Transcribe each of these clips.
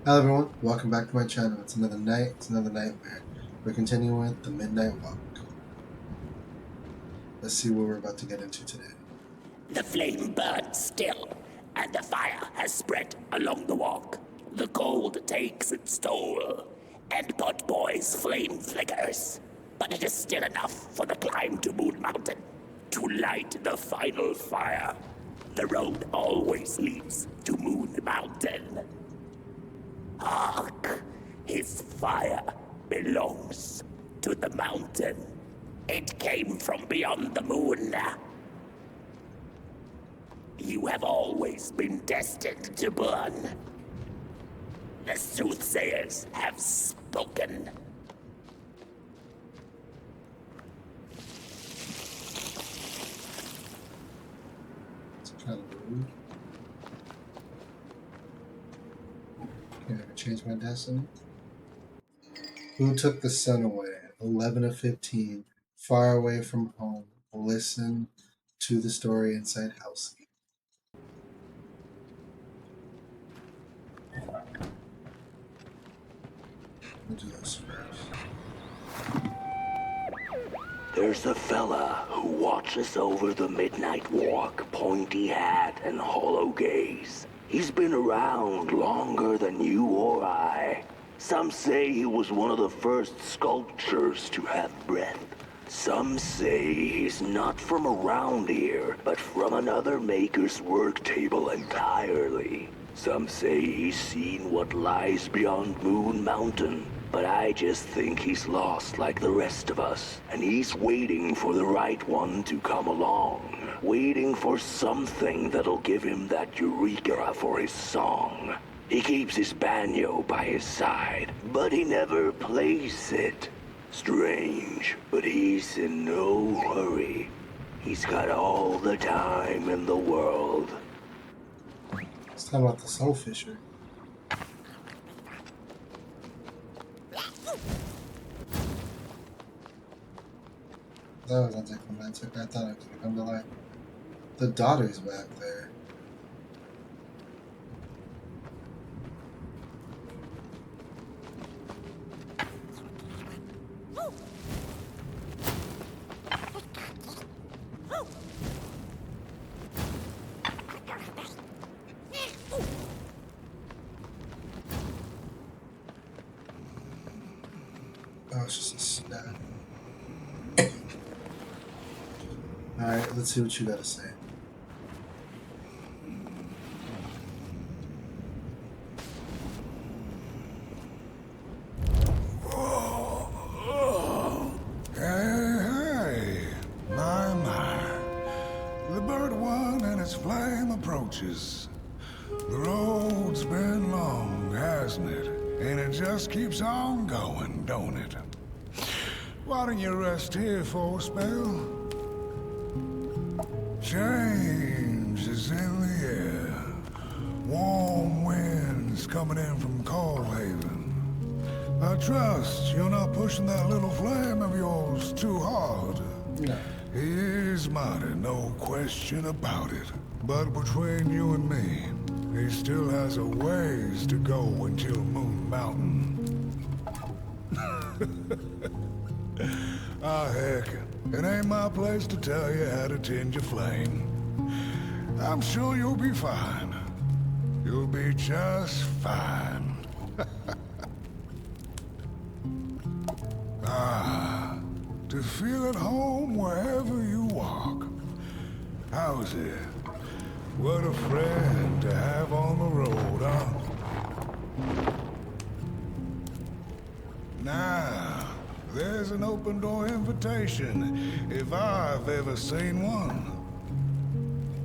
Hello everyone, welcome back to my channel. It's another night, it's another nightmare. We're continuing with the Midnight Walk. Let's see what we're about to get into today. The flame burns still, and the fire has spread along the walk. The cold takes its toll, and Potboy's flame flickers. But it is still enough for the climb to Moon Mountain, to light the final fire. The road always leads to Moon Mountain. Hark! His fire belongs to the mountain. It came from beyond the moon. You have always been destined to burn. The soothsayers have spoken. It's kind of rude. Can I change my destiny? Who took the sun away? 11 of 15. Far away from home. Listen to the story inside House. We'll do this first. There's a fella who watches over the midnight walk, pointy hat and hollow gaze. He's been around longer than you or I. Some say he was one of the first sculptures to have breath. Some say he's not from around here, but from another maker's work table entirely. Some say he's seen what lies beyond Moon Mountain. But I just think he's lost like the rest of us, and he's waiting for the right one to come along. Waiting for something that'll give him that eureka for his song. He keeps his banjo by his side, but he never plays it. Strange, but he's in no hurry. He's got all the time in the world. Let's talk about the Soul Fisher. That was anticlimactic. I thought it was gonna come to life. The daughter's back there. Oh, it's just a snap. Alright, let's see what you gotta say. Hey, my. The bird one and its flame approaches. The road's been long, hasn't it? And it just keeps on going, don't it? Why don't you rest here for a spell? Change is in the air. Warm winds coming in from Coalhaven. I trust you're not pushing that little flame of yours too hard. No. He is mighty, no question about it. But between you and me, he still has a ways to go until Moon Mountain. Ah, heck, it ain't my place to tell you how to tend your flame. I'm sure you'll be fine. You'll be just fine. Ah, to feel at home wherever you walk. How's it? What a friend to have on the road, huh? Now, there's an open door invitation, if I've ever seen one.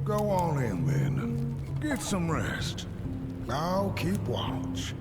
Go on in then. Get some rest. I'll keep watch.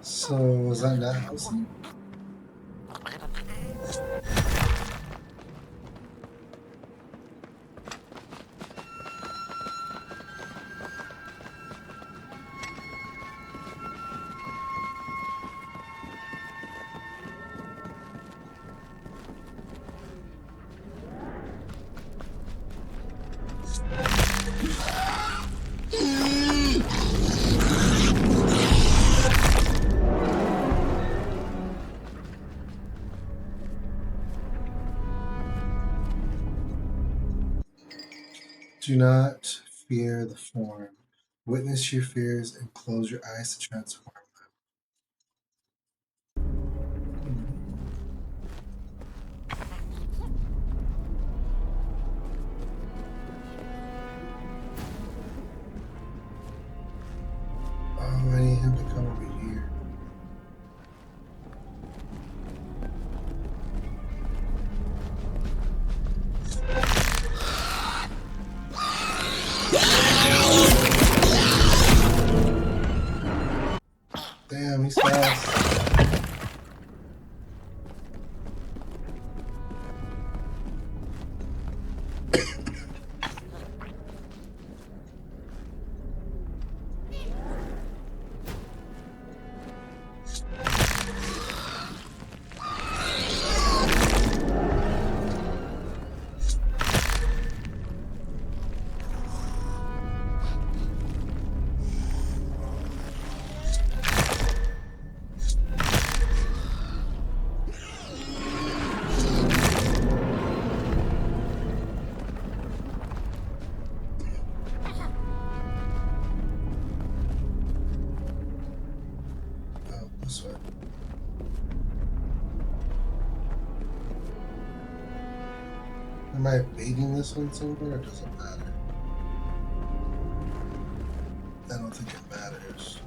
So, was that not healthy? Do not fear the form. Witness your fears and close your eyes to transform them. Oh, I need him to come over here. Damn, he's fast. Oh, this way. Am I baiting this one somewhere or does it matter? I don't think it matters.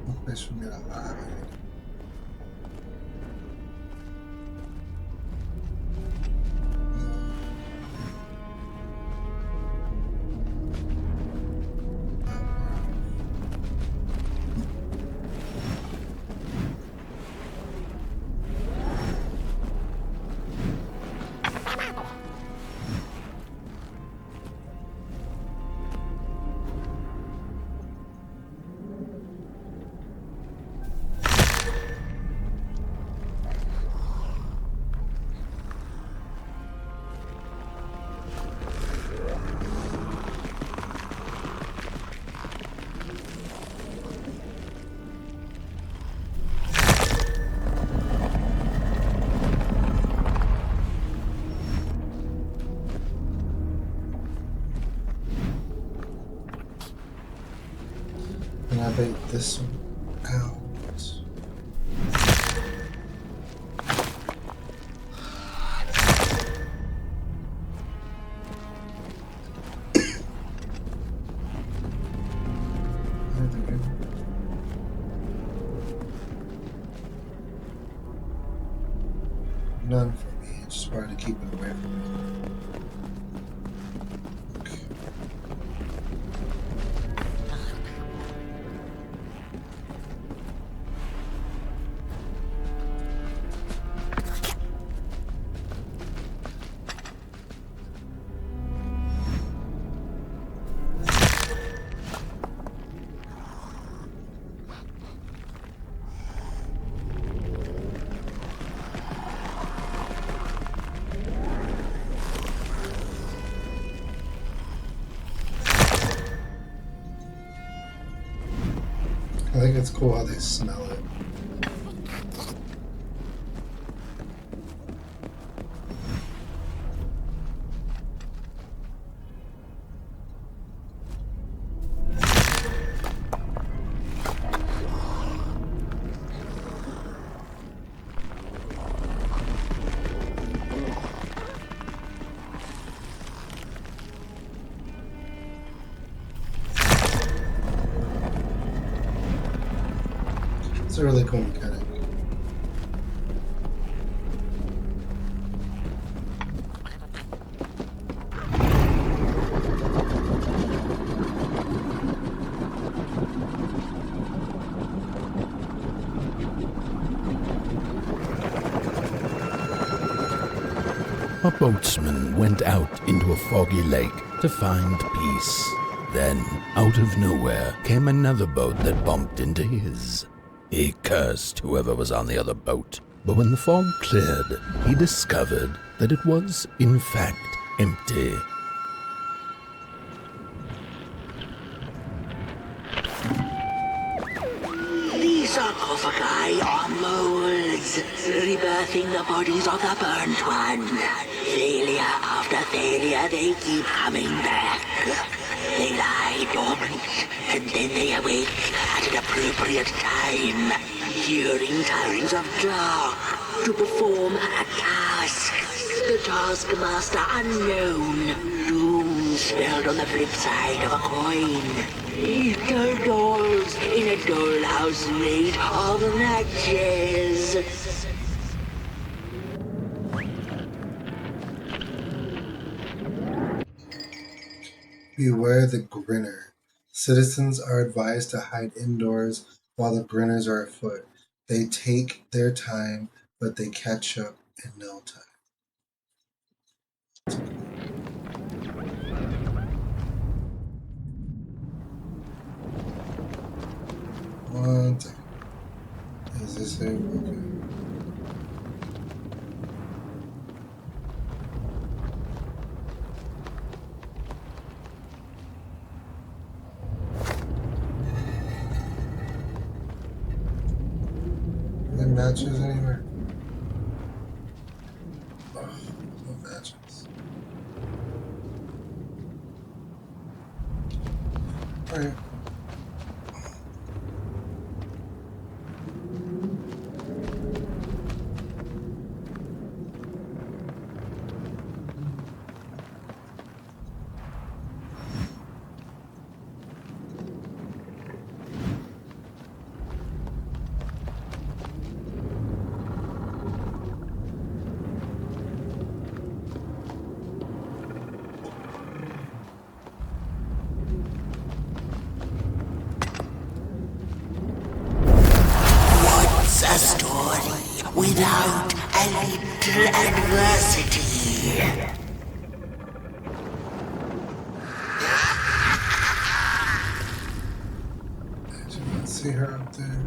No place for me to hide. And I bait this one out. None for me. It's just hard to keep it away from me. Okay. I think it's cool how they smell it. It's a really cool mechanic. A boatsman went out into a foggy lake to find peace. Then, out of nowhere, came another boat that bumped into his. He cursed whoever was on the other boat, but when the fog cleared, he discovered that it was, in fact, empty. These sarcophagi are molds, rebirthing the bodies of the burnt one. Failure after failure, they keep coming back. They lie dormant, and then they awake at an appropriate time, during times of dark, to perform a task. The taskmaster unknown, doom spelled on the flip side of a coin. Little dolls in a dollhouse made of matches. Beware the grinner. Citizens are advised to hide indoors while the grinners are afoot. They take their time, but they catch up in no time. One second. Is this it? Okay. Are there matches anywhere? Oh, no matches. Alright. A story without a little adversity. I did not see her up there.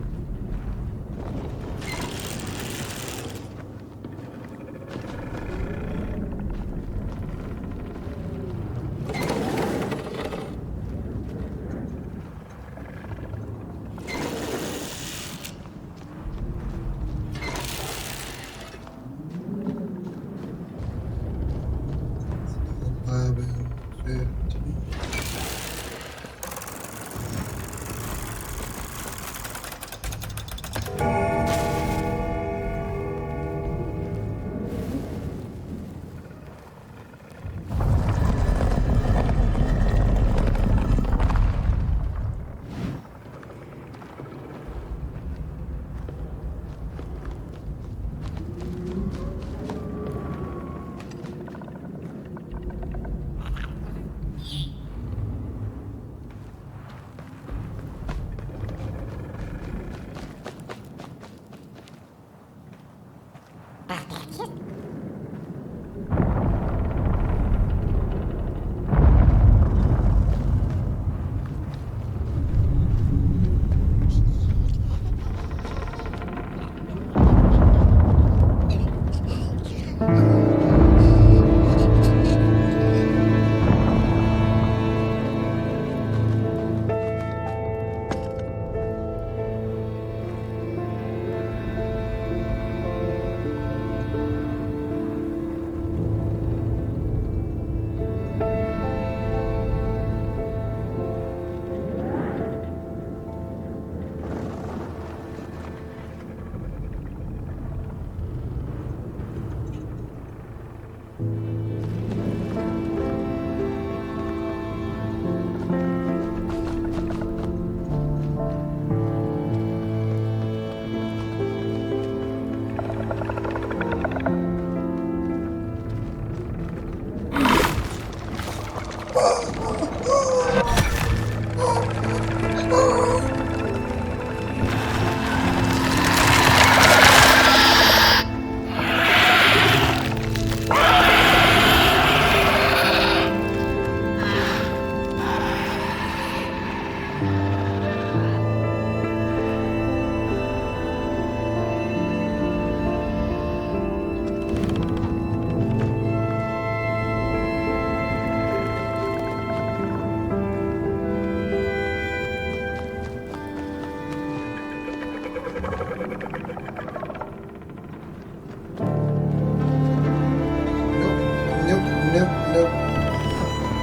Nope.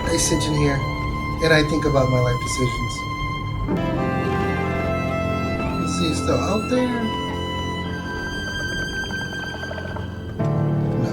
I sit in here and I think about my life decisions. Is he still out there? No.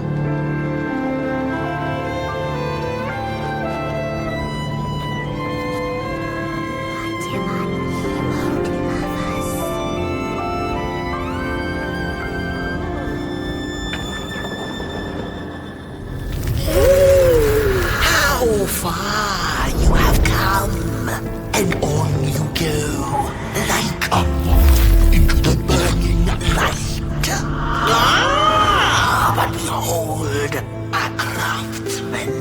How far you have come, and on you go, like a moth into the burning light. But behold, a craftsman,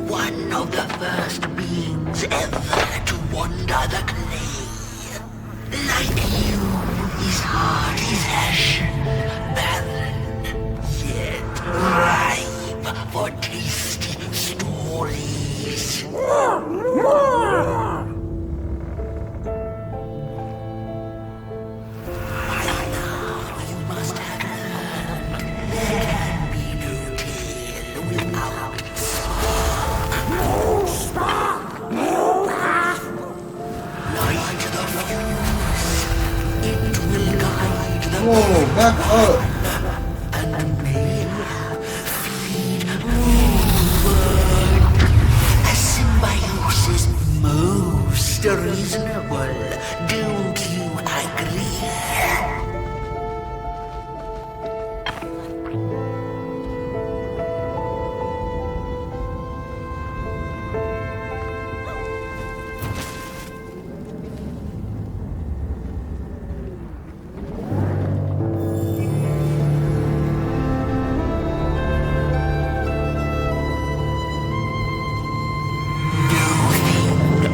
one of the first beings ever to wander the clay. Like you, his heart is ashen, barren, yet ripe for tasty stories. Whoa, back up. A symbiosis most reasonable, don't you agree?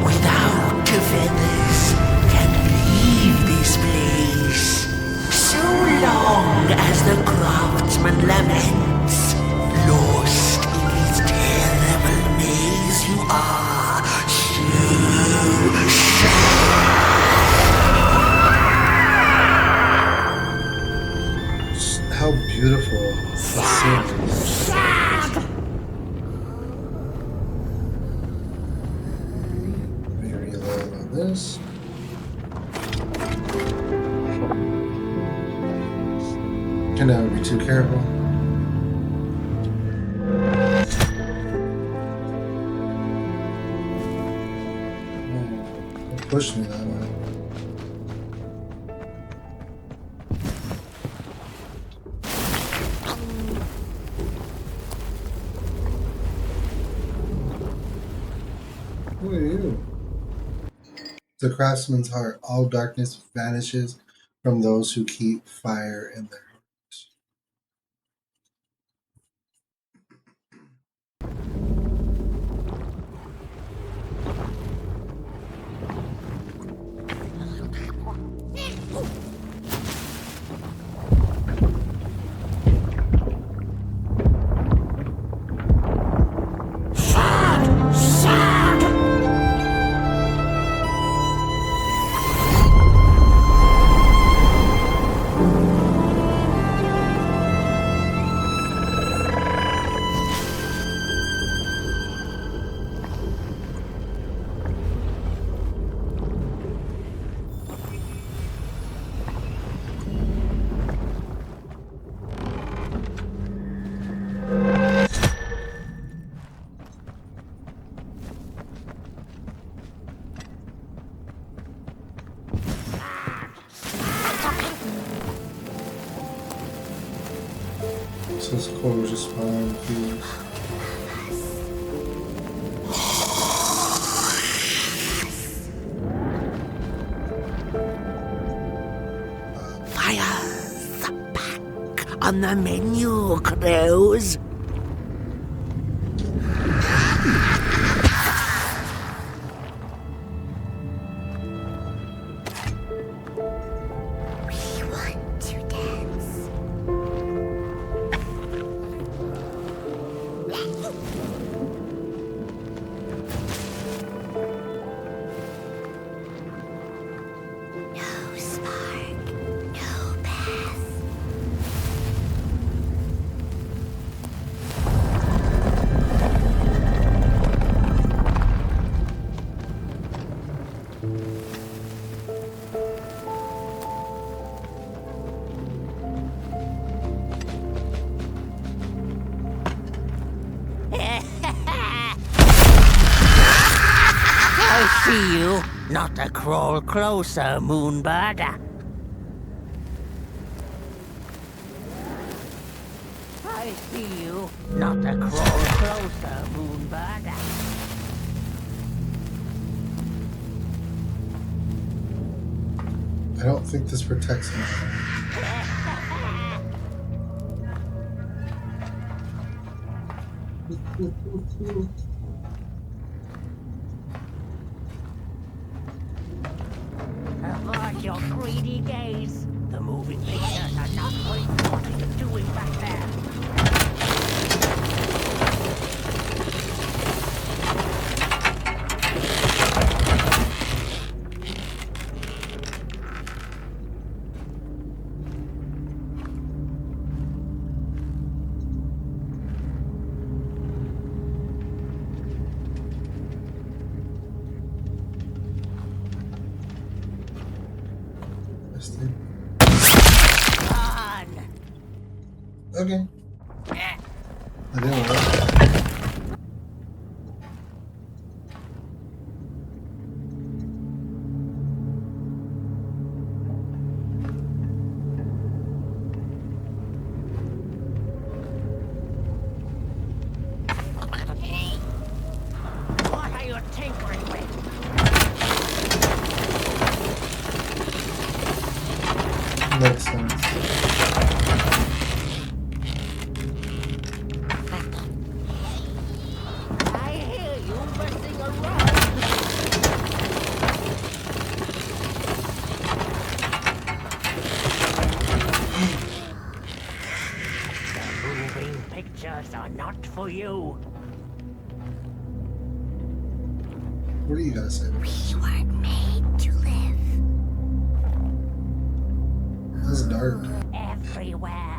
Without feathers can leave this place. So long as the craftsman laments, lost in his terrible maze, you are so How beautiful the scene is. Let me reload on this. Can never be too careful. Don't push me that way. Who are you? The craftsman's heart. All darkness vanishes from those who keep fire in their hearts. So this core was just fine fuse. Fire's back on the menu, crows. I see you, not a crawl closer, Moonbird. I see you, not a crawl closer, Moonbird. I don't think this protects him. Avert your greedy gaze. The moving pictures are not worth what you're doing back there. Run! Okay. I didn't work. What are you tinkering with? Makes sense. I hear you messing around. The moving pictures are not for you. What do you gotta say? We weren't made to live That's dark. everywhere.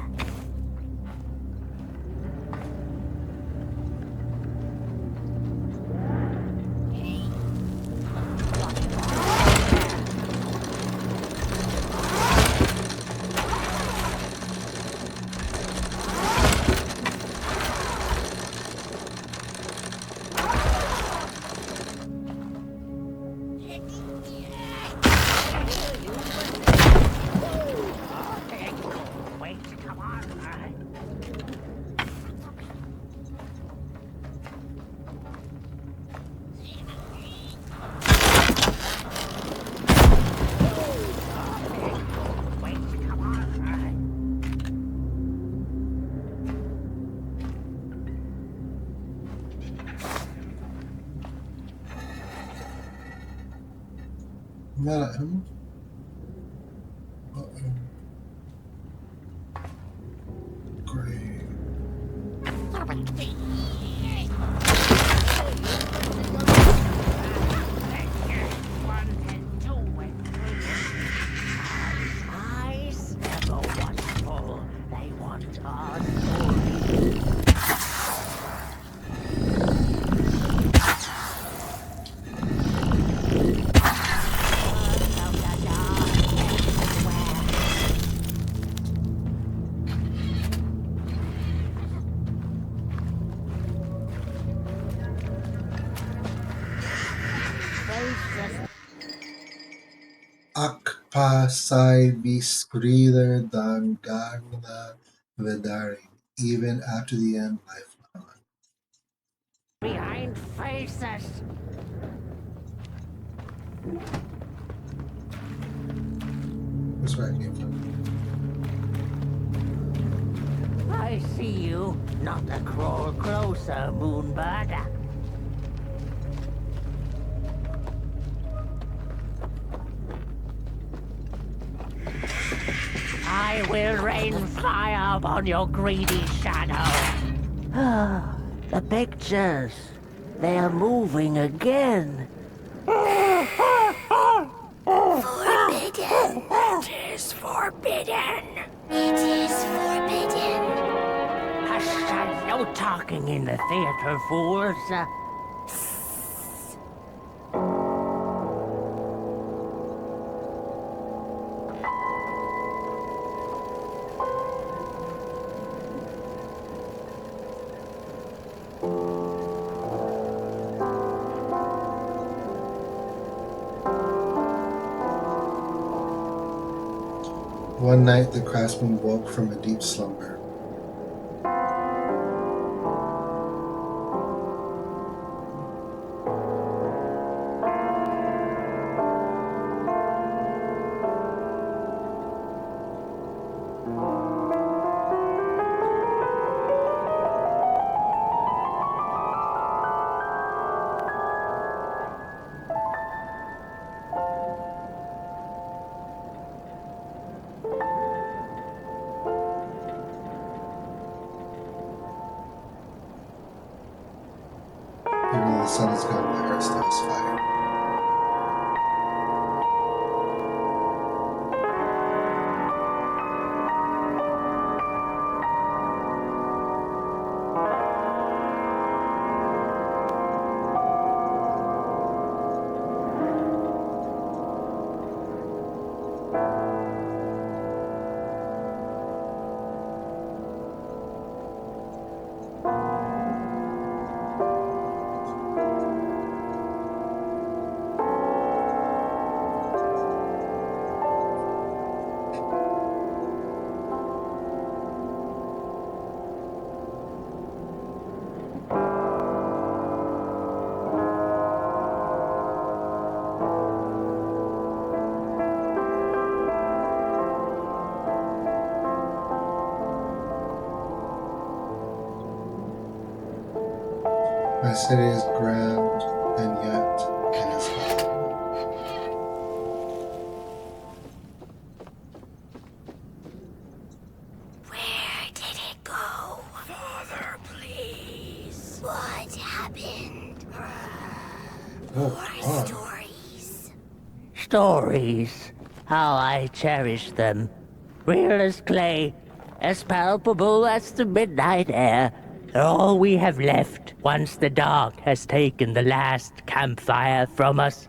Wait, come on. Wait, come on. I'm mad at him. Uh-oh. Great. One and two and three. Eyes never want full. They want us full. Akpa sai biskriller dan garna vedari. Even after the end, lifeline. Behind faces. That's where I came from. I see you, not a crawl closer, Moonbird. I will rain fire upon your greedy shadow. The pictures, they are moving again. Forbidden. It is forbidden. It is forbidden. Hush, no talking in the theater, fools. One night the craftsman woke from a deep slumber. Even though the sun is gone, my heart still is fire. My city is grand, and yet it is hollow. Where did it go? Father, please. What happened? Oh, More God. stories. Stories. How I cherish them. Real as clay, as palpable as the midnight air. They're all we have left once the dark has taken the last campfire from us.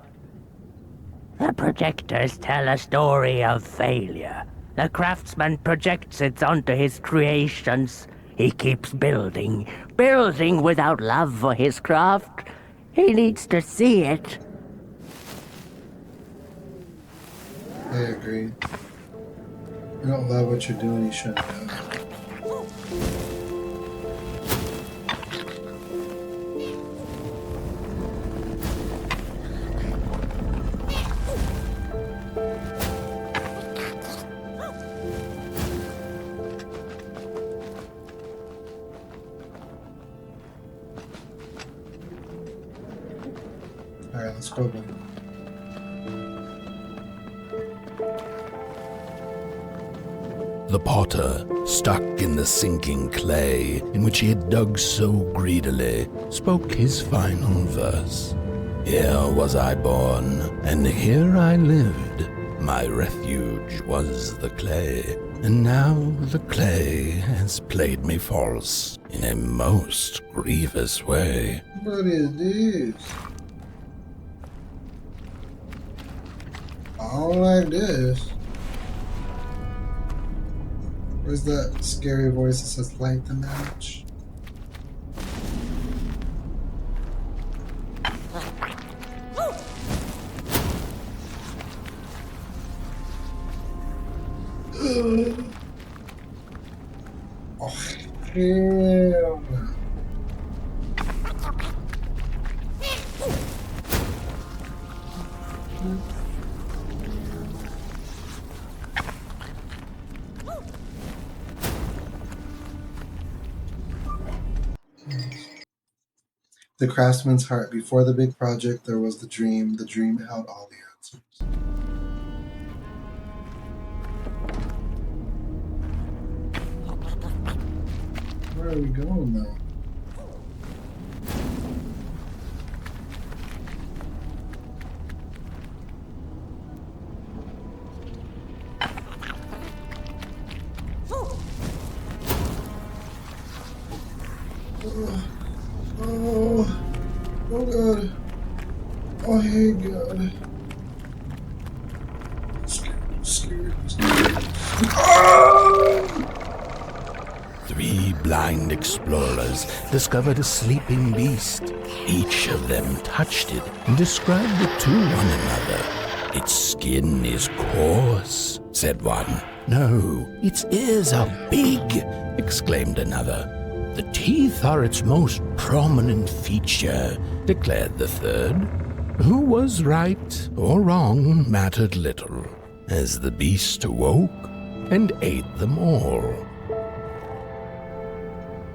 The projectors tell a story of failure. The craftsman projects it onto his creations. He keeps building, building without love for his craft. He needs to see it. I agree. You don't love what you're doing, you shouldn't do it. Alright, let's go then. The potter, stuck in the sinking clay in which he had dug so greedily, spoke his final verse. Here was I born, and here I lived. My refuge was the clay, and now the clay has played me false in a most grievous way. What is this? I don't like this. Where's that scary voice that says light the match? Oh, hell. The craftsman's heart. Before the big project, there was the dream. The dream held all the answers. Where are we going now? Oh God. Oh hey God. Scared. Three blind explorers discovered a sleeping beast. Each of them touched it and described it to one another. Its skin is coarse, said one. No, its ears are big, exclaimed another. The teeth are its most prominent feature, declared the third. Who was right or wrong mattered little, as the beast awoke and ate them all.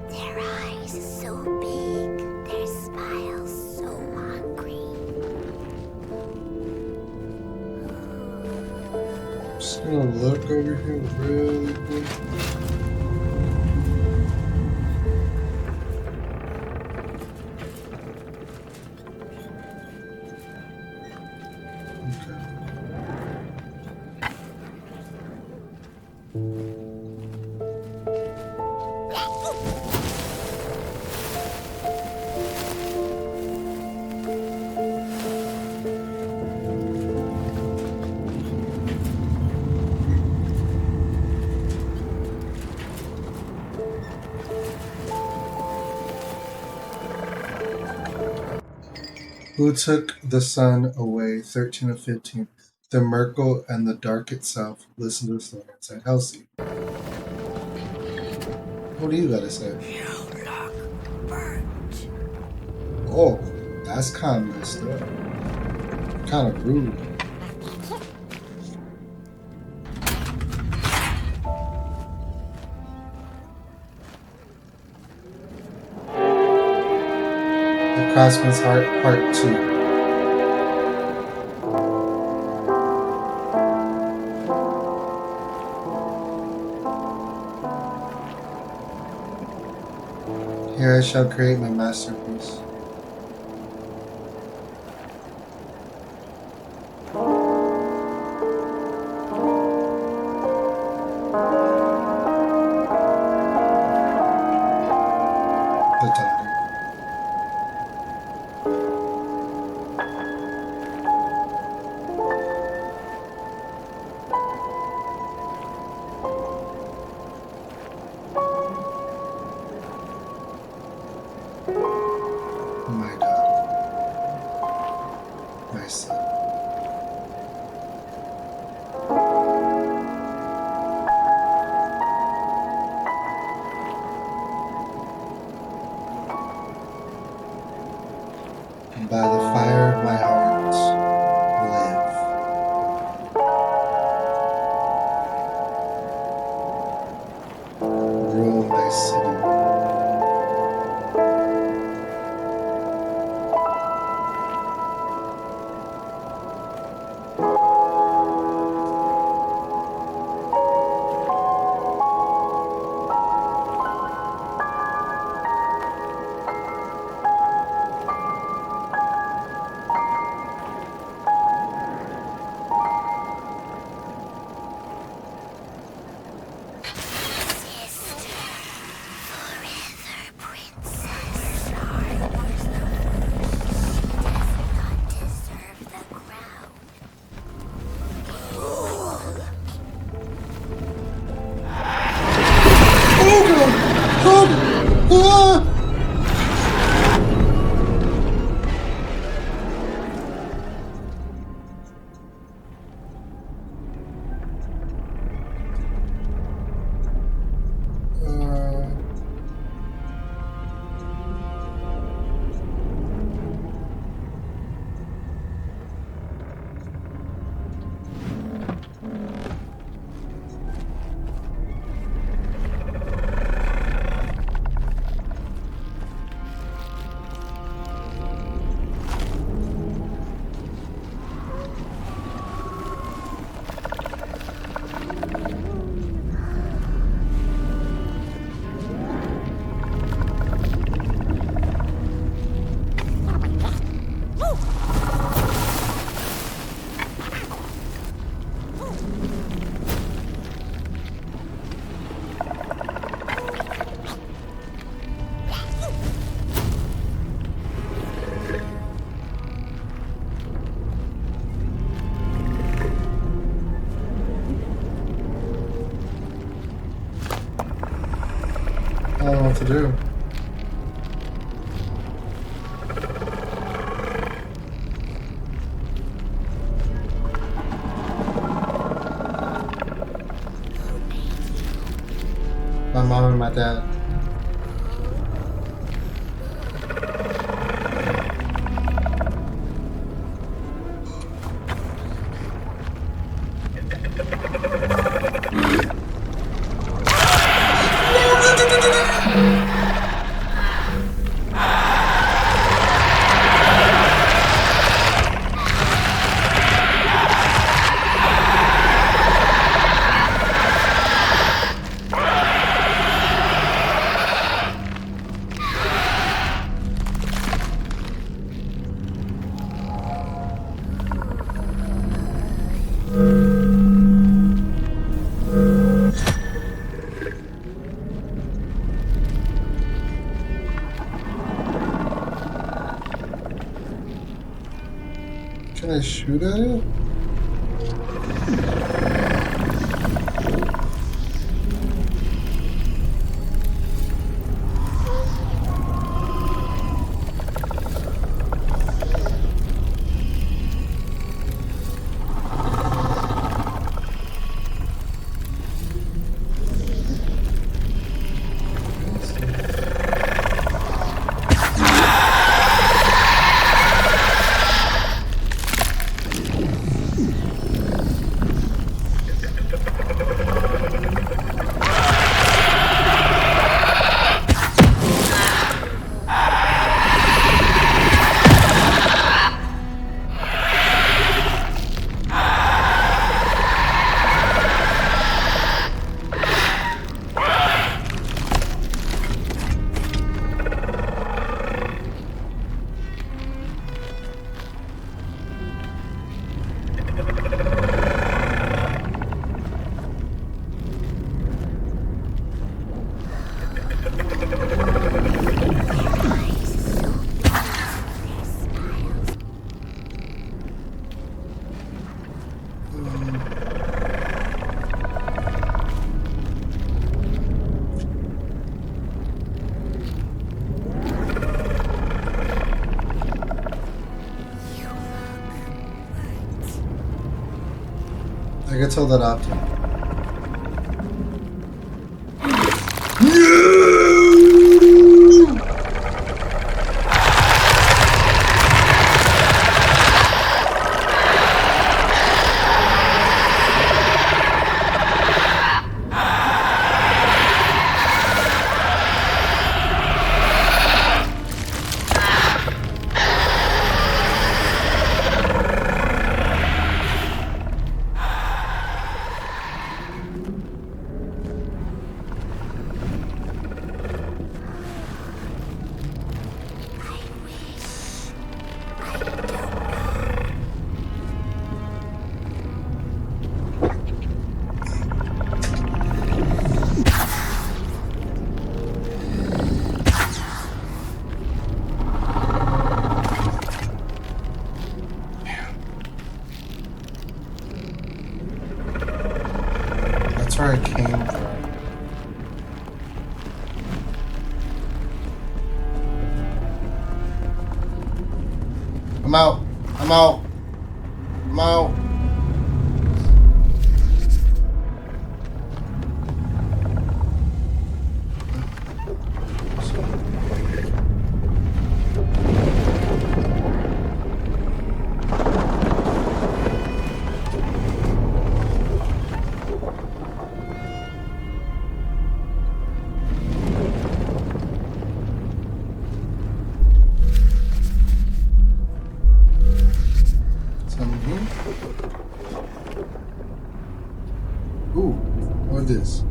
Their eyes so big, their smiles so hungry. Just gonna look over here really quick. Who took the sun away? 13 of 15. The Merkle and the dark itself. Listen to the story inside Halsey. What do you gotta say? You look burnt. Oh, that's kind of messed up. Kind of rude. The Craftsman's Heart, Part 2. Here I shall create my masterpiece. The daughter. My daughter. My son. By the fire of my heart, live. Rule my city. Forever, princess. I was the first. Does not deserve the crown. Oh god! God! Ah! I don't know what to do. mom and my dad. Can I shoot at it? I can tell that often. That's where I came from. I'm out. I'm out. I'm out. Ooh, what is this?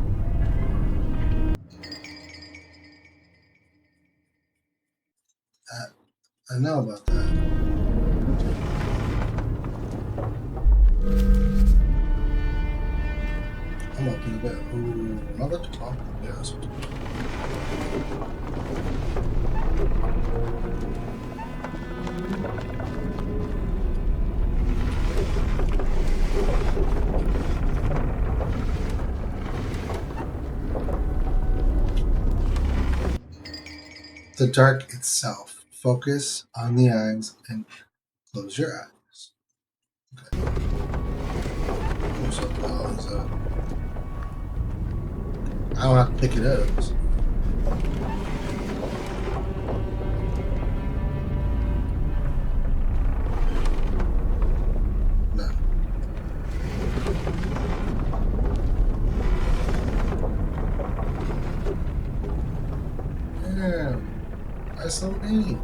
I know about that. I'm up in the bed. Ooh, I'm about to talk. Yeah, that's what the dark itself. Focus on the eyes and close your eyes. Okay. What the hell is that? I don't have to pick it up. No. Damn. Why so many?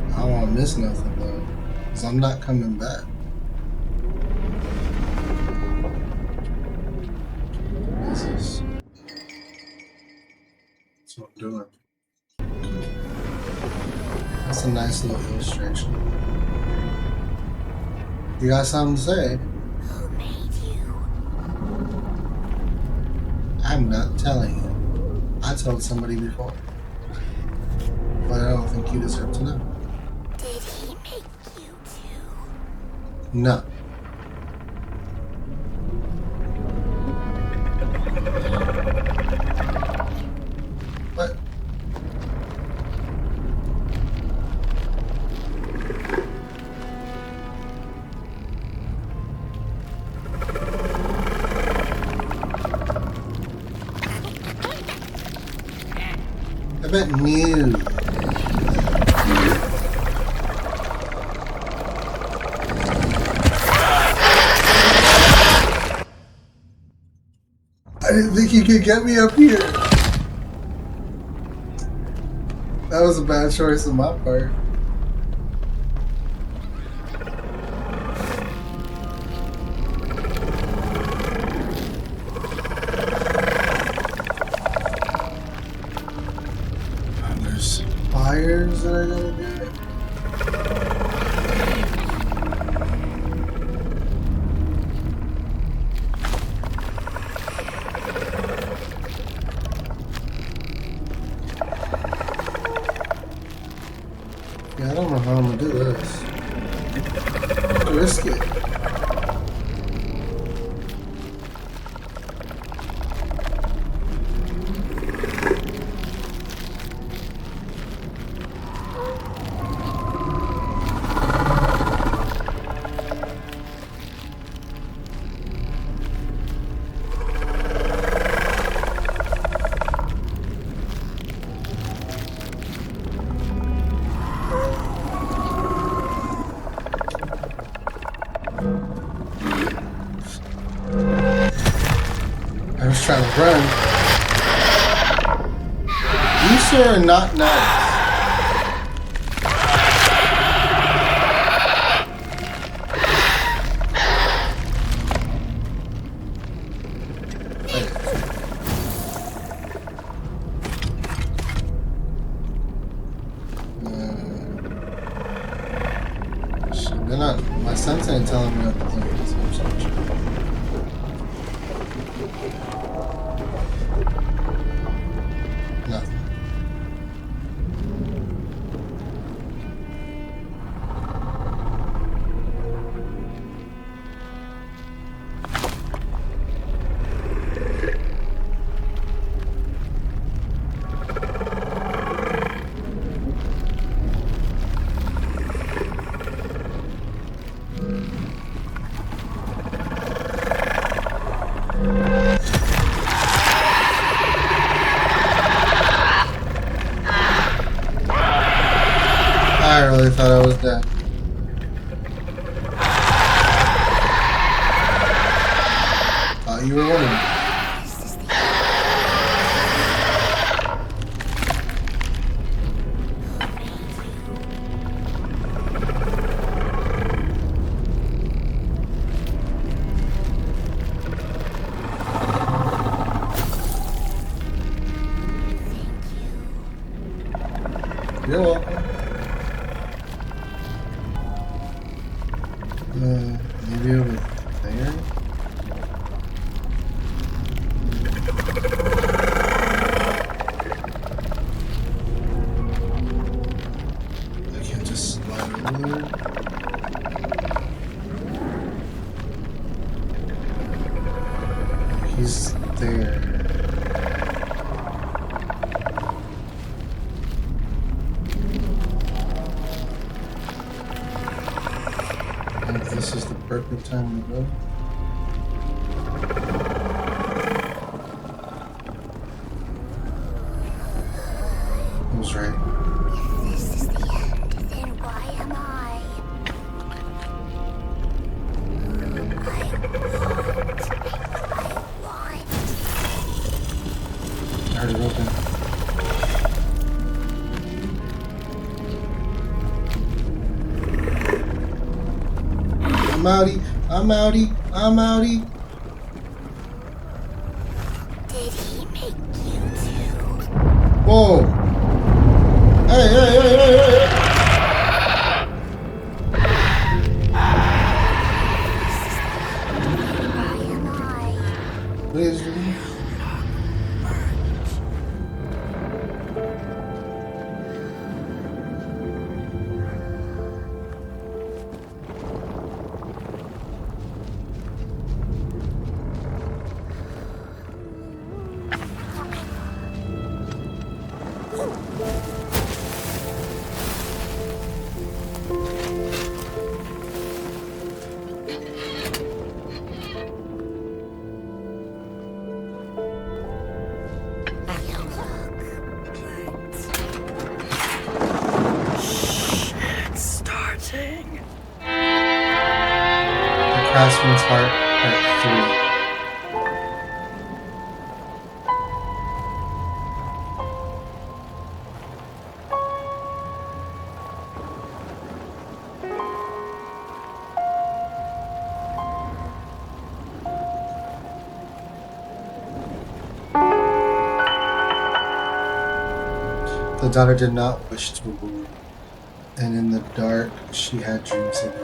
I don't want to miss nothing though, because I'm not coming back. That's what I'm doing. That's a nice little illustration. You got something to say? Who made you? I'm not telling you. I told somebody before. But I don't think you deserve to know. Did he make you too? No. What? I bet new. I didn't think you could get me up here. That was a bad choice on my part. There's fires that I gotta get. Yeah, I don't know how I'm gonna do this. Risk it. I was trying to run. You sure are not nice. They're not. My sense ain't telling me what to do. Nothing. I really thought I was dead. Thought you were winning. You're welcome. Maybe over there? I can't just slide over there. He's there. perfect time to go. I was right. If this is the end, then why am I? I heard it open. I'm outie. I'm outie. I'm outie. Did he make you too? Whoa. Hey, hey, hey, hey, hey. Why am I? What is it? Craftsman's Heart, Part 3. The daughter did not wish to rule, and in the dark she had dreams of you.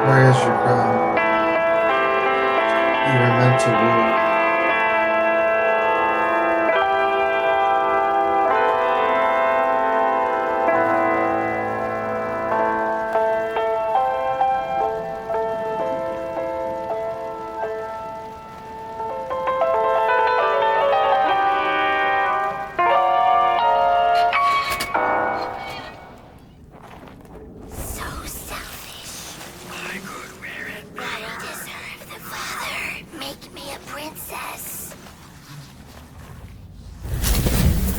Where is your crown? You were meant to rule. So selfish. I could wear it. I deserve the father. Make me a princess.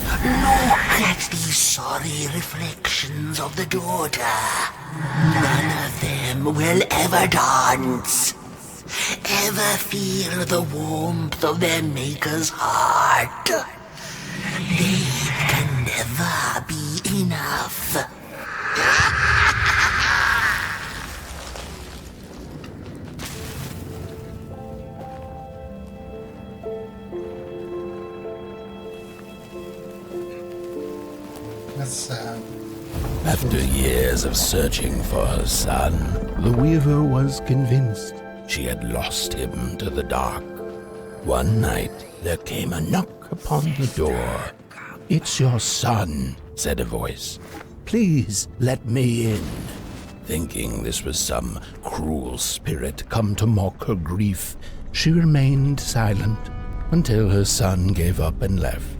Look at these sorry reflections of the daughter. None of them will ever dance. Ever feel the warmth of their maker's heart. They can never be enough. That's sad. After years of searching for her son, the weaver was convinced she had lost him to the dark. One night, there came a knock upon the door. "It's your son," said a voice. "Please let me in." Thinking this was some cruel spirit come to mock her grief, she remained silent until her son gave up and left,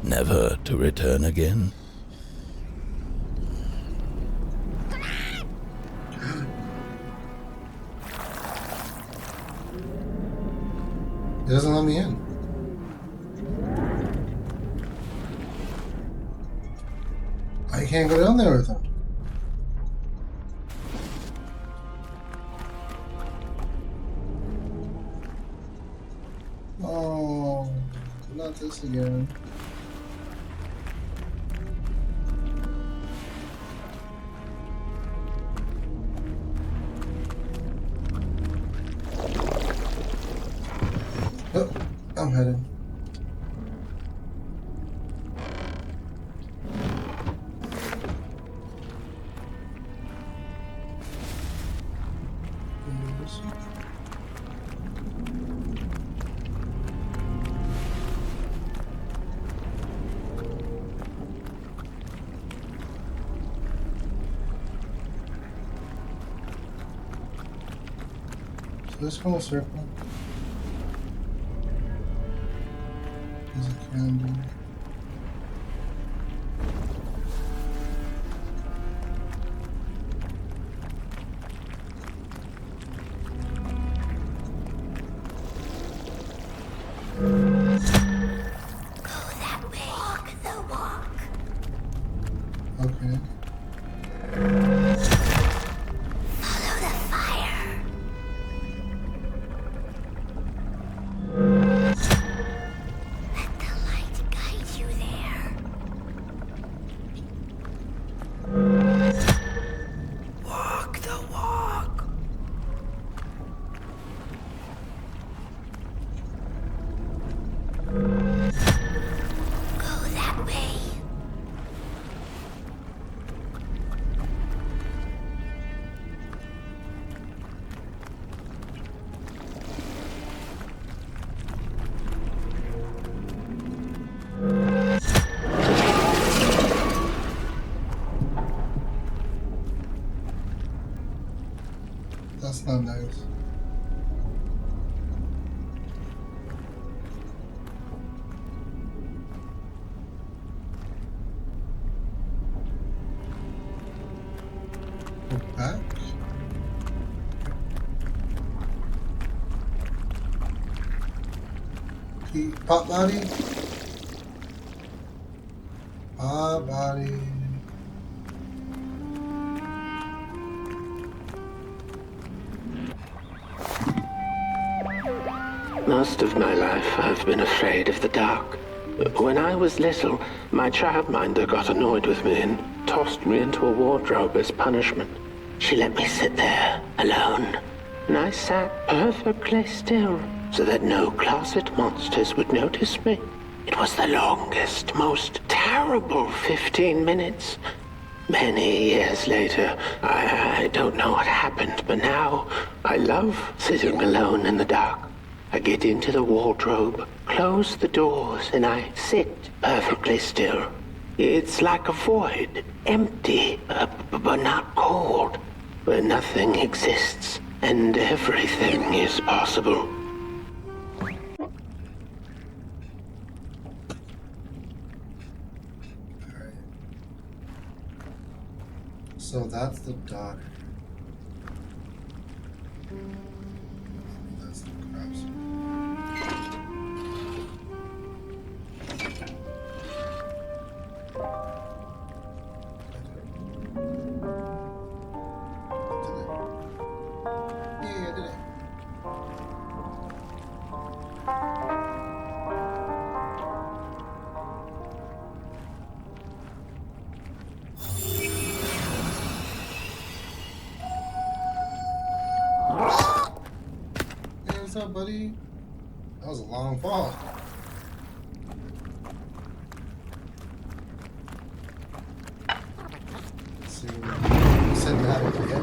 never to return again. It doesn't let me in. can't go down there with him. Oh, not this again. Oh, I'm headed. This whole circle is a candle. Go that way. Walk the walk. Okay. Follow the fire. Let the light guide you there. Walk the walk. Go that way. That's not nice. Go back. Pop body. Pop body. Most of my life, I've been afraid of the dark. When I was little, my childminder got annoyed with me and tossed me into a wardrobe as punishment. She let me sit there, alone, and I sat perfectly still so that no closet monsters would notice me. It was the longest, most terrible 15 minutes. Many years later, I don't know what happened, but now I love sitting alone in the dark. I get into the wardrobe, close the doors, and I sit perfectly still. It's like a void, empty, but not cold, where nothing exists and everything is possible. Alright. So that's the daughter. That's the craftsman. Yeah, I did it. Hey, what's up, buddy? That was a long fall. Let's see. You said you had it again.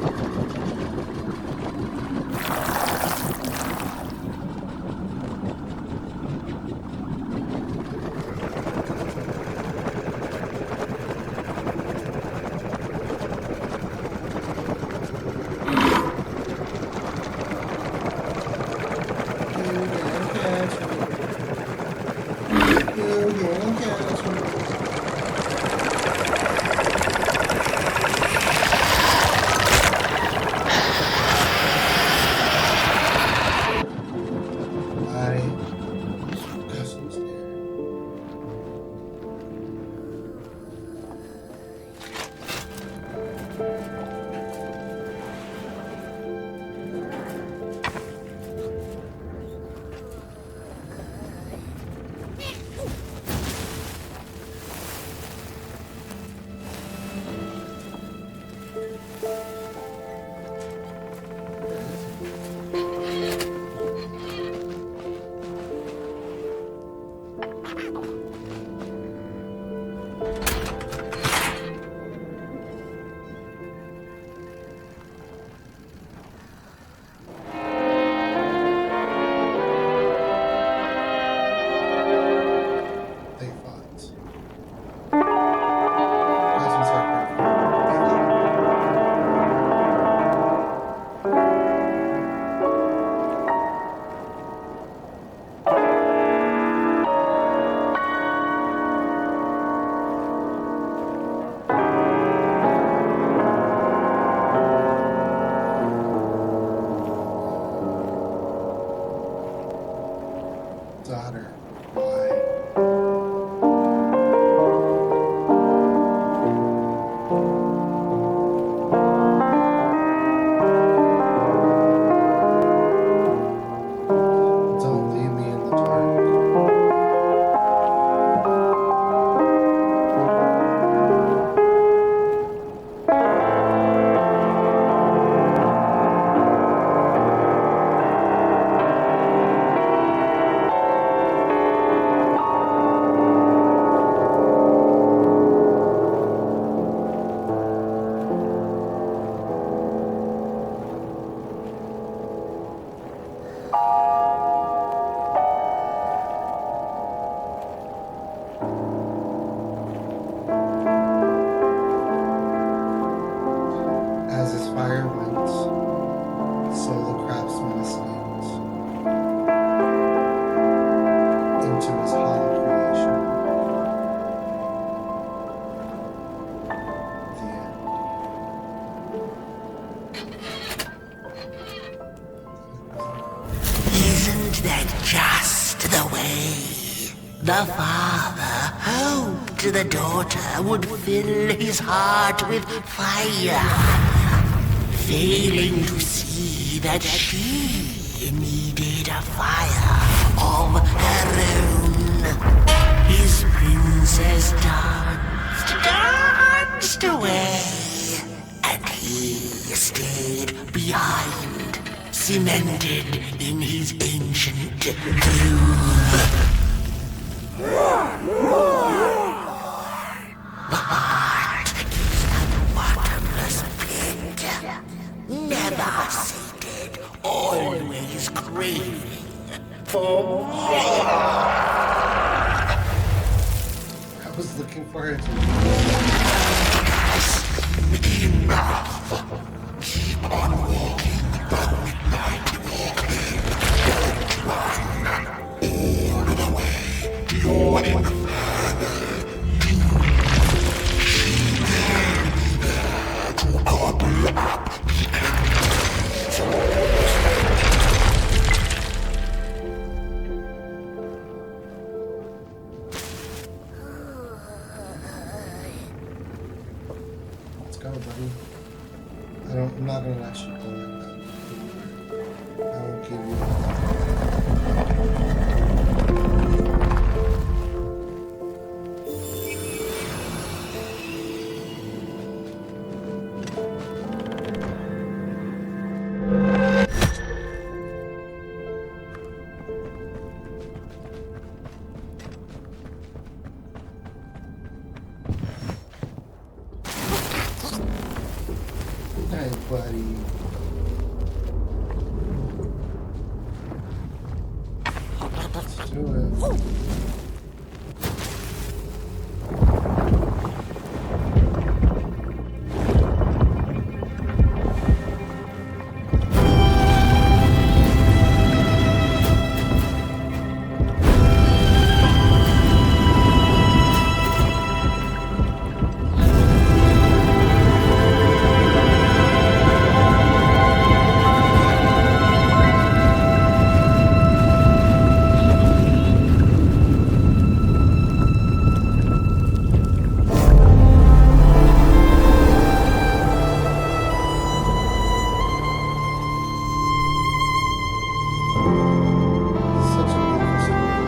daughter. Why? Don't leave me in the dark. As his fire went, so the craftsman escaped into his hollow creation. The end. Isn't that just the way? The father hoped the daughter would fill his heart with fire, failing to see that she needed a fire of her own. His princess danced away, and he stayed behind, cemented in his ancient groove. The heart is a bottomless pit, never sated, always craving for more. I was looking for it. Enough. Keep on walking the midnight walking. Don't run all the way to your inferno. She will be there to gobble up the Let's go, buddy. I'm not gonna let you go like that. I won't give you. Hey, buddy. Let's do it. Such a beautiful story.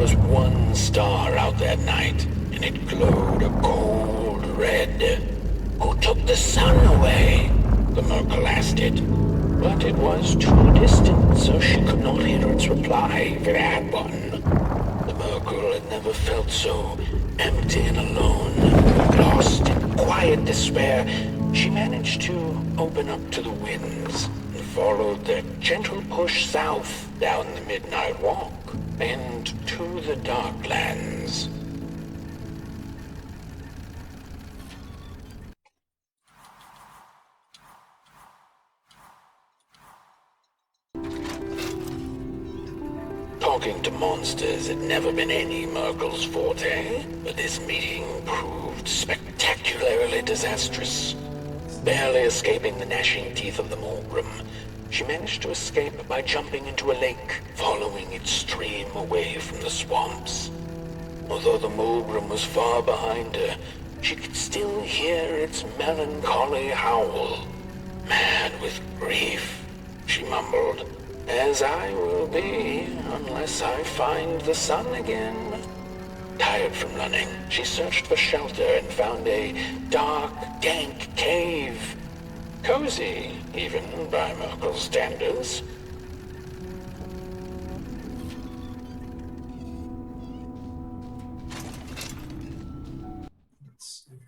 was one star out that night, and it glowed a cold red. Who took the sun away? The Merkle asked it. But it was too distant, so she could not hear its reply if it had one. The Merkle had never felt so empty and alone. Lost in quiet despair, she managed to open up to the winds and followed their gentle push south down the midnight walk and to the Darklands. Talking to monsters had never been any Merkle's forte, but this meeting proved spectacularly disastrous. Barely escaping the gnashing teeth of the Morgrim, she managed to escape by jumping into a lake, following its stream away from the swamps. Although the Morgrim was far behind her, she could still hear its melancholy howl. Mad with grief, she mumbled, "As I will be, unless I find the sun again." Tired from running, she searched for shelter and found a dark, dank cave. Cozy, even by Merkle's standards. Let's see.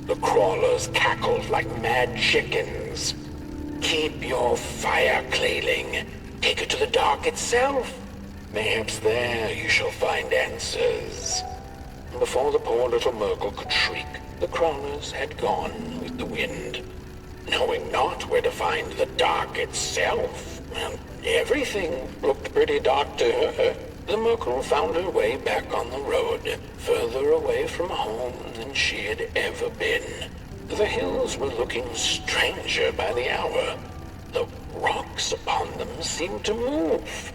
The crawlers cackled like mad chickens. Keep your fire cleaning. Take it to the dark itself. Perhaps there you shall find answers. Before the poor little Merkle could shriek, the crawlers had gone with the wind. Knowing not where to find the dark itself, everything looked pretty dark to her. The Merkle found her way back on the road, further away from home than she had ever been. The hills were looking stranger by the hour. The rocks upon them seemed to move.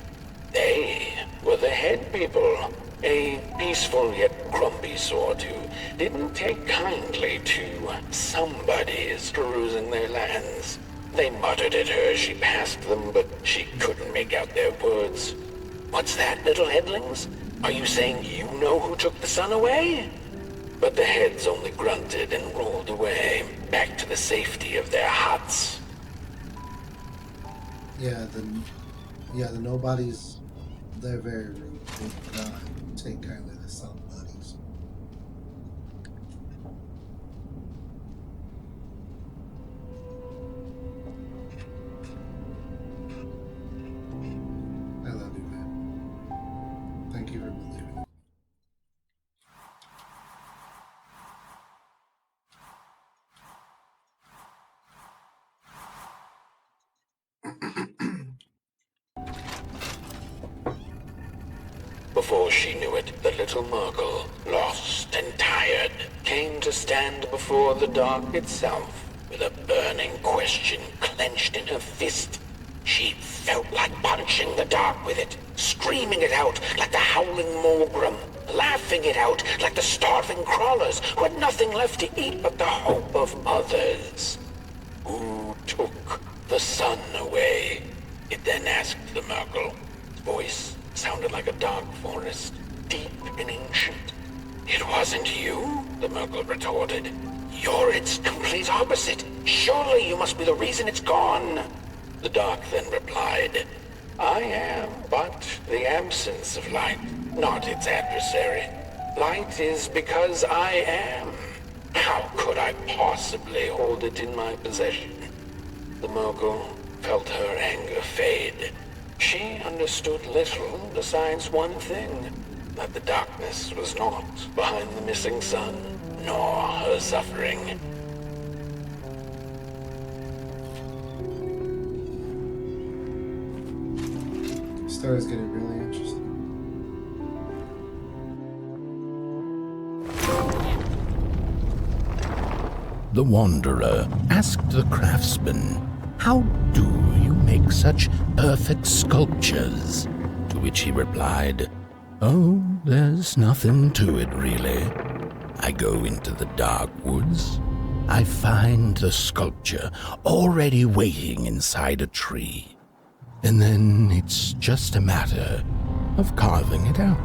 They were the head people, a peaceful yet grumpy sort who didn't take kindly to somebody's perusing their lands. They muttered at her as she passed them, but she couldn't make out their words. "What's that, little headlings? Are you saying you know who took the sun away?" But the heads only grunted and rolled away, back to the safety of their huts. Yeah, the nobodies, they're very rude. They do not take kindly to some buddies. I love you, man. Thank you for believing. Before she knew it, the little Merkle, lost and tired, came to stand before the dark itself, with a burning question clenched in her fist. She felt like punching the dark with it, screaming it out like the howling Morgrim, laughing it out like the starving crawlers who had nothing left to eat but the hope of others. Who took the sun away? It then asked the Merkle. Its voice sounded like a dark forest, deep and ancient. "It wasn't you," the Merkle retorted. "You're its complete opposite. Surely you must be the reason it's gone." The dark then replied, "I am but the absence of light, not its adversary. Light is because I am. How could I possibly hold it in my possession?" The Merkle felt her anger fade. She understood little besides one thing, that the darkness was not behind the missing sun, nor her suffering. The story's getting really interesting. The Wanderer asked the Craftsman, "How do you make such perfect sculptures?" To which he replied, "Oh, there's nothing to it really. I go into the dark woods, I find the sculpture already waiting inside a tree. And then it's just a matter of carving it out.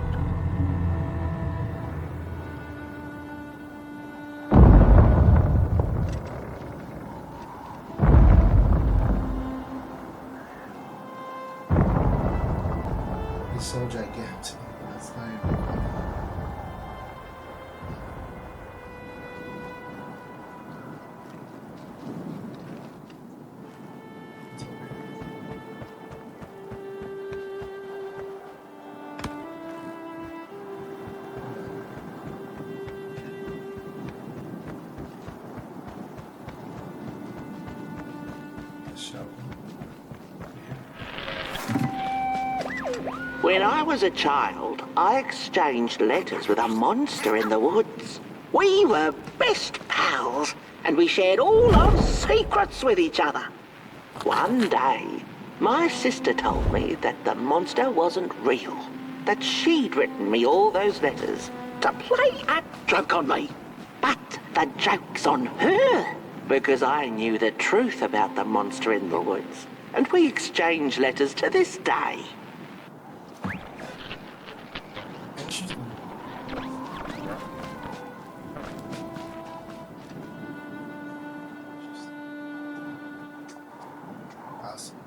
He's so gigantic. That's not even funny. It's over here. Shovel. When I was a child, I exchanged letters with a monster in the woods. We were best pals, and we shared all our secrets with each other. One day, my sister told me that the monster wasn't real, that she'd written me all those letters to play a joke on me. But the joke's on her, because I knew the truth about the monster in the woods, and we exchange letters to this day. Interesting. Awesome.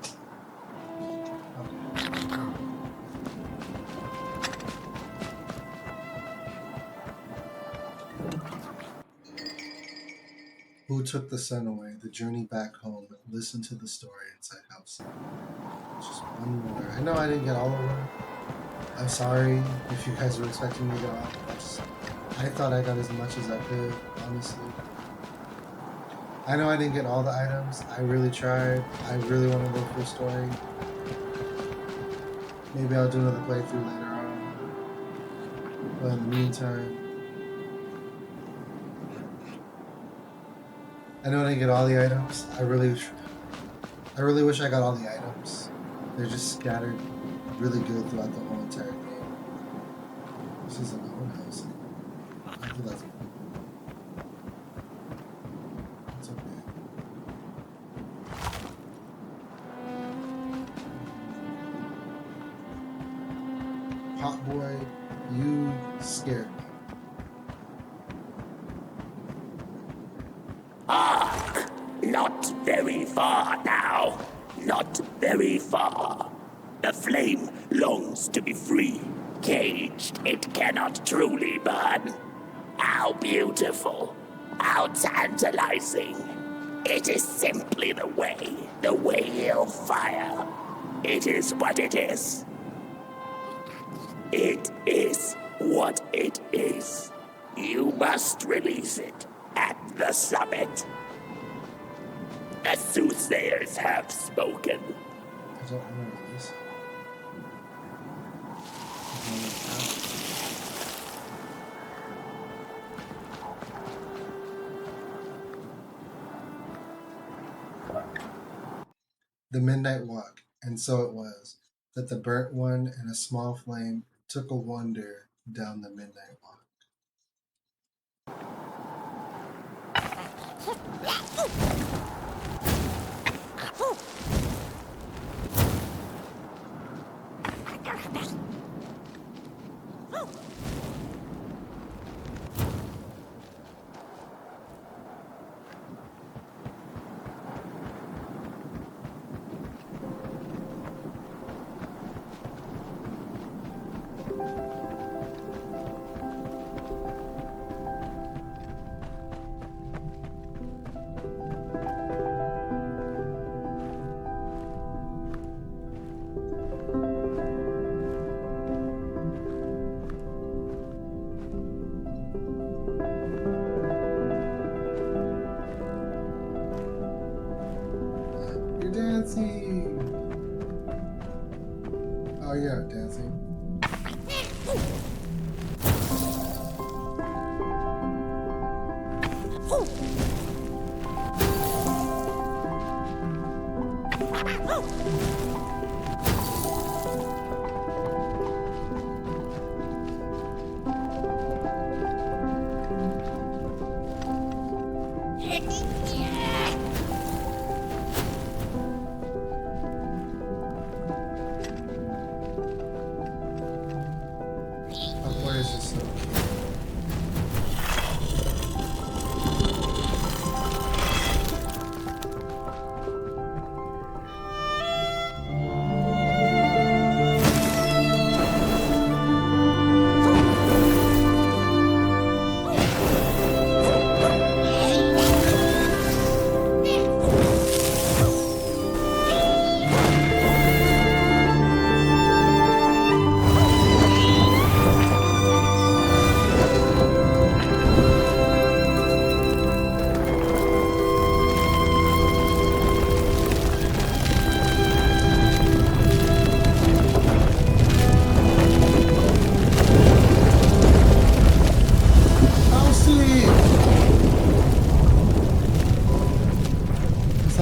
Who took the sun away? The journey back home. Listen to the story inside Outsmart. Just one more. I know I didn't get all of them. I'm sorry if you guys were expecting me to get all of them. I thought I got as much as I could, honestly. I know I didn't get all the items. I really tried. I really want to look for a story. Maybe I'll do another playthrough later on. But in the meantime, I know I didn't get all the items. I really wish I got all the items. They're just scattered really good throughout the whole entire game. This is an old house. I feel that's it's okay. Hot boy, you scared me. Not very far now. Not very far. The flame longs to be free. Caged, it cannot truly burn. How beautiful. How tantalizing. It is simply the way of fire. It is what it is. It is what it is. You must release it at the summit. The soothsayers have spoken. I don't remember this. The midnight walk, and so it was that the burnt one and a small flame took a wander down the midnight walk. You're dancing! Oh yeah, dancing.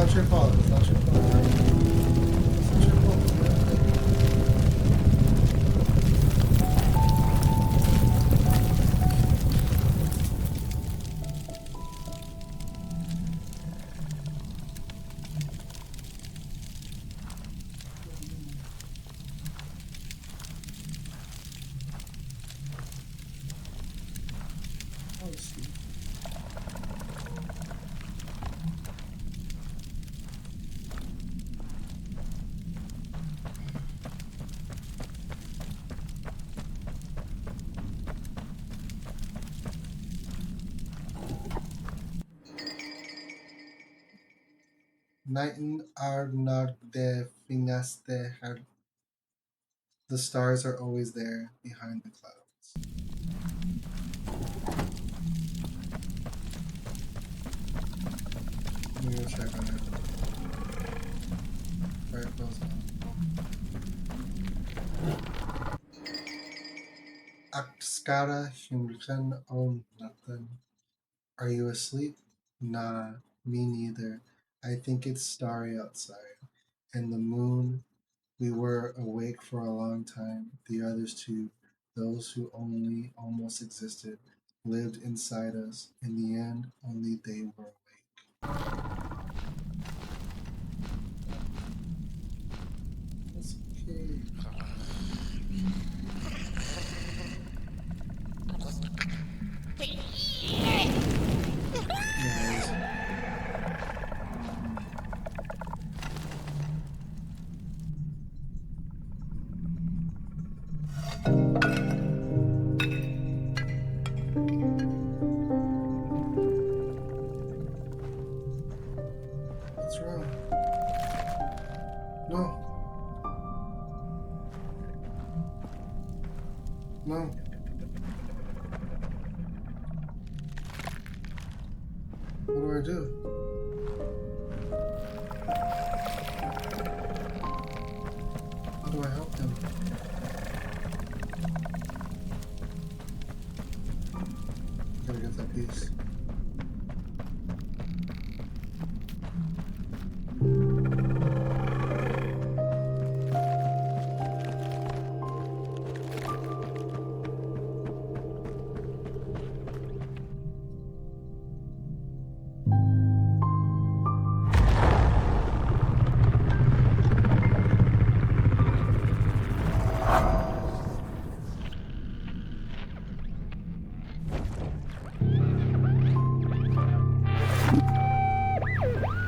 not your fault. It's not your fault. It's not your fault. Oh, see. Nighten are not de finaste. The stars are always there behind the clouds. Let me go check on it. Fire goes on. Akskara Himrikan on nothing. Are you asleep? Nah, me neither. I think it's starry outside. And the moon, we were awake for a long time. The others too, those who only almost existed, lived inside us. In the end, only they were awake. That's okay. Anyways, what's wrong? No. No. What do I do? How do I help them? Gotta get that piece.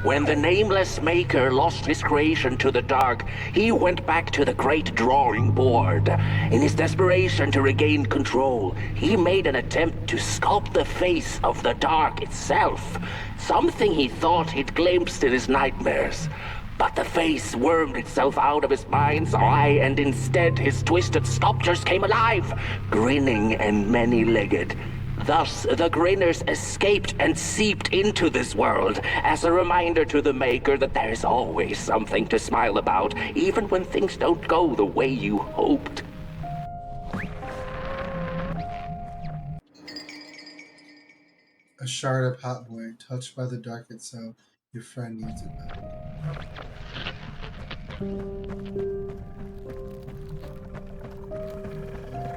When the nameless maker lost his creation to the dark, he went back to the great drawing board. In his desperation to regain control, he made an attempt to sculpt the face of the dark itself, something he thought he'd glimpsed in his nightmares. But the face wormed itself out of his mind's eye, and instead his twisted sculptures came alive, grinning and many-legged. Thus, the grinners escaped and seeped into this world as a reminder to the maker that there's always something to smile about, even when things don't go the way you hoped. A shard of hot boy, touched by the dark itself. Your friend needs it back.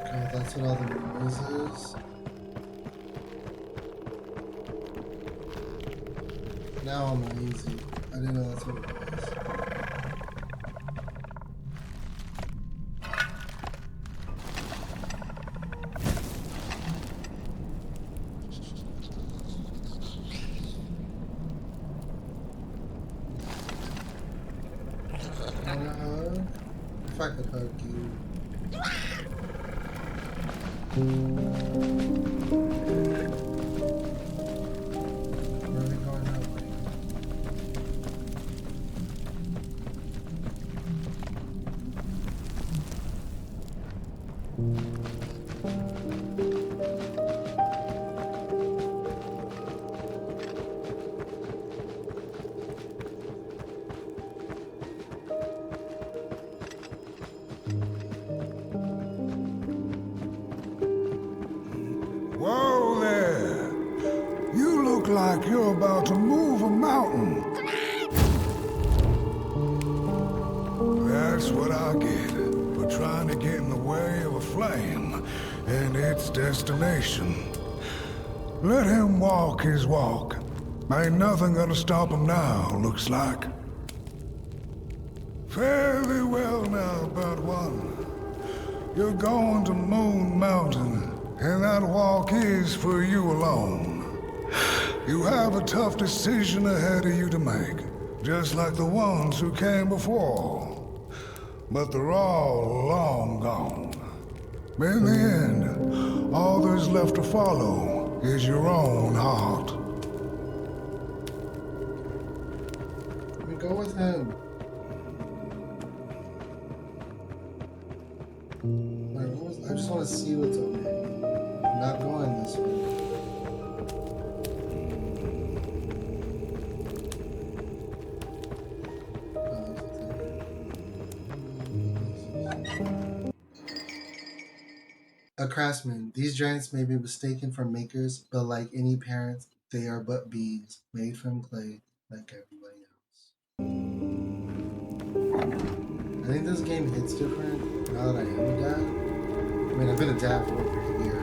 Okay, that's what all the noise is. Now I'm uneasy. I didn't know that's what it was. Wanna hug? If I could hug you. Where are we going now? Whoa there! You look like you're about to move a mountain. what I get for trying to get in the way of a flame and its destination. Let him walk his walk. Ain't nothing gonna stop him now, looks like. Fare thee well now, Bird One. You're going to Moon Mountain, and that walk is for you alone. You have a tough decision ahead of you to make, just like the ones who came before. But they're all long gone. In the end, all there's left to follow is your own heart. We go with him. I just want to see what's over here. I'm not going this way. A craftsman. These giants may be mistaken for makers, but like any parents, they are but beings made from clay, like everybody else. I think this game hits different now that I am a dad. I mean, I've been a dad for over a year,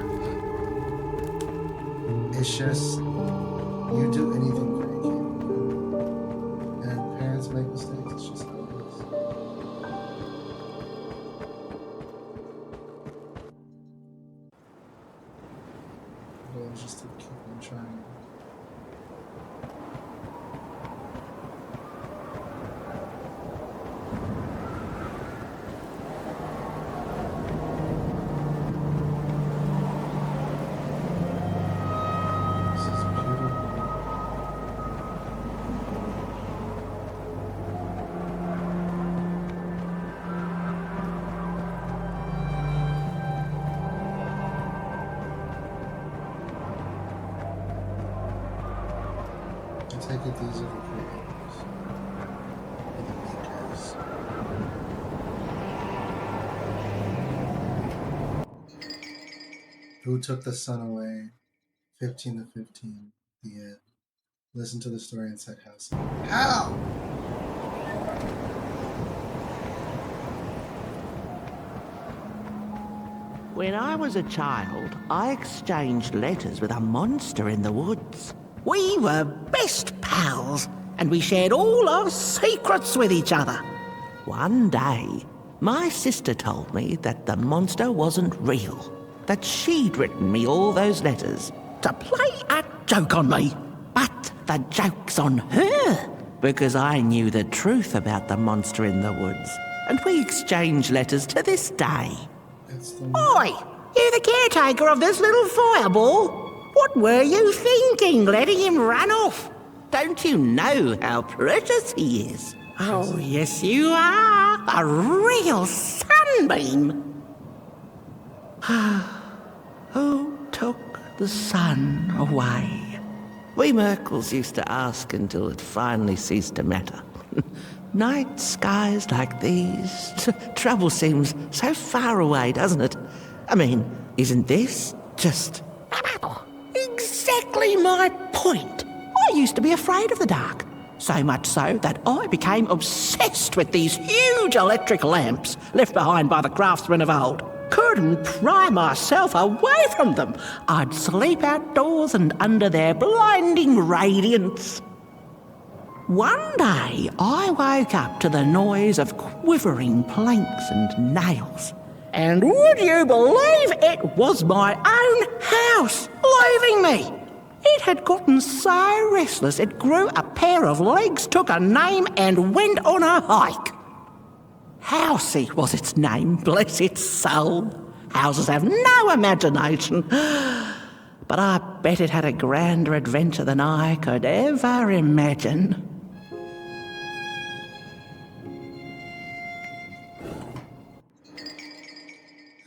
but it's just, you do anything for your kid. And parents make mistakes, it's just how it is. Well, just to keep on trying. I take it these are the creators or the makers. Who took the sun away? 15 to 15. The end. Listen to the story inside House. How? When I was a child, I exchanged letters with a monster in the woods. We were best pals, and we shared all our secrets with each other. One day, my sister told me that the monster wasn't real, that she'd written me all those letters to play a joke on me. But the joke's on her, because I knew the truth about the monster in the woods, and we exchange letters to this day. Oi! You the caretaker of this little fireball? What were you thinking, letting him run off? Don't you know how precious he is? Oh, yes you are. A real sunbeam. Who took the sun away? We Merkles used to ask until it finally ceased to matter. Night skies like these. Trouble seems so far away, doesn't it? I mean, isn't this just exactly my point? I used to be afraid of the dark. So much so that I became obsessed with these huge electric lamps left behind by the craftsmen of old. Couldn't pry myself away from them. I'd sleep outdoors and under their blinding radiance. One day, I woke up to the noise of quivering planks and nails. And would you believe it was my own house leaving me? It had gotten so restless it grew a pair of legs, took a name and went on a hike. Housey was its name, bless its soul. Houses have no imagination. But I bet it had a grander adventure than I could ever imagine.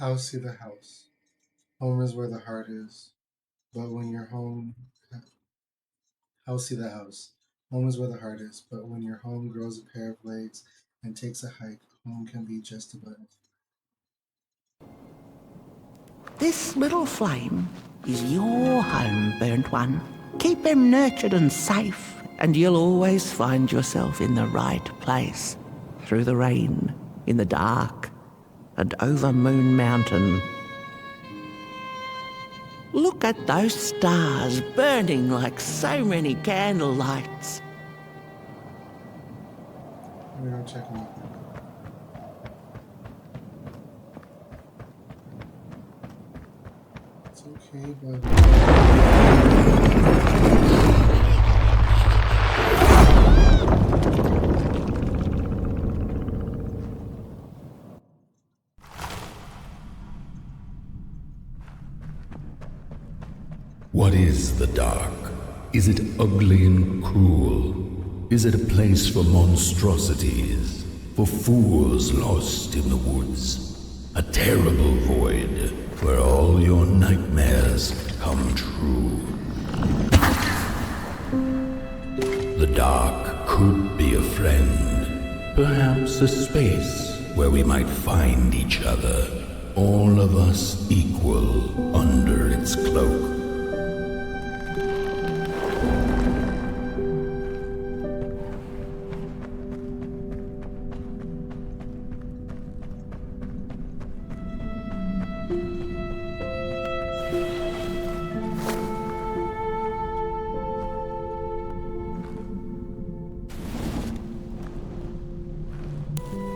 Housey the house. Home is where the heart is. But when you're home, Housey the house. Home is where the heart is. But when your home grows a pair of legs and takes a hike, home can be just a button. This little flame is your home, burnt one. Keep him nurtured and safe, and you'll always find yourself in the right place. Through the rain, in the dark and over Moon Mountain. Look at those stars burning like so many candle lights. Let me go check them out. It's okay, but... What is the dark? Is it ugly and cruel? Is it a place for monstrosities, for fools lost in the woods? A terrible void where all your nightmares come true. The dark could be a friend, perhaps a space where we might find each other, all of us equal under its cloak.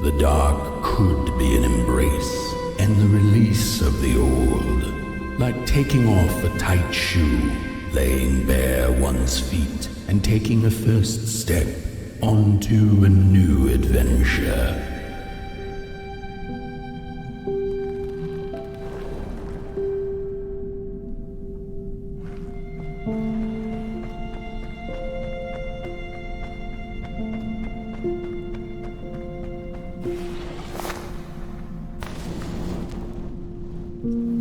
The dark could be an embrace and the release of the old, like taking off a tight shoe, laying bare one's feet, and taking a first step onto a new adventure.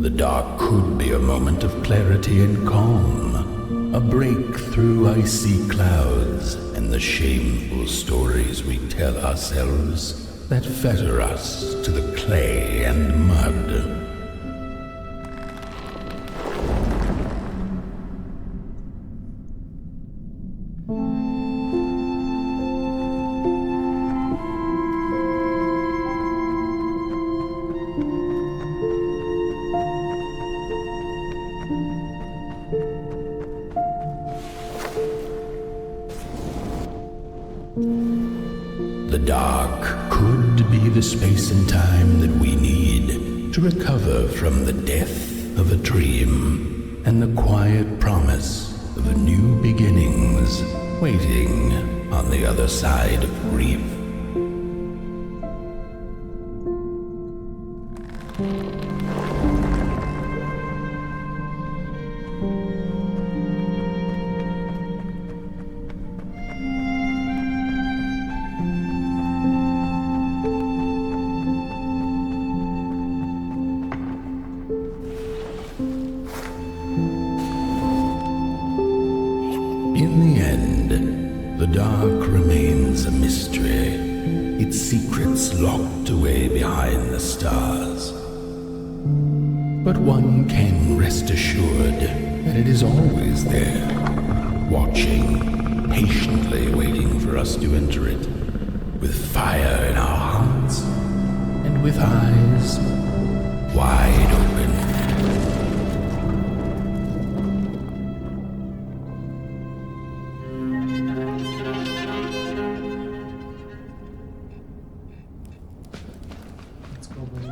The dark could be a moment of clarity and calm, a break through icy clouds and the shameful stories we tell ourselves that fetter us to the clay and mud. The dark could be the space and time that we need to recover from the death of a dream and the quiet promise of new beginnings waiting on the other side of grief. In the end, the dark remains a mystery, its secrets locked away behind the stars. But one can rest assured that it is always there, watching, patiently waiting for us to enter it, with fire in our hearts and with eyes wide open. Let's go, buddy.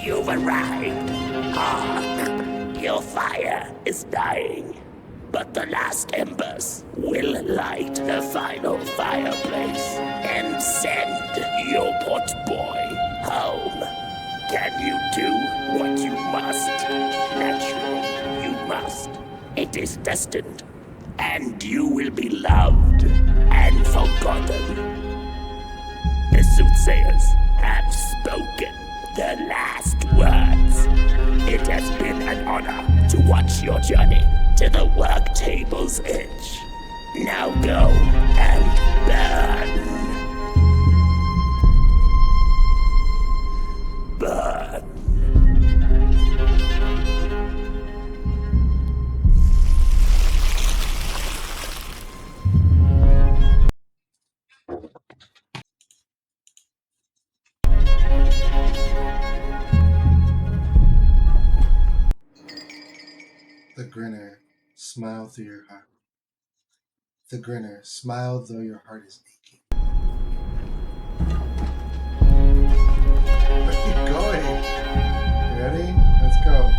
You've arrived. Hark! Your fire is dying. But the last embers will light the final fireplace and send your pot boy home. Can you do what you must? Naturally, you must. It is destined, and you will be loved and forgotten. The soothsayers have spoken the last words. It has been an honor to watch your journey to the work table's edge. Now go and burn. Smile through your heart. The grinner, smile though your heart is aching. Where are you going? Ready? Let's go.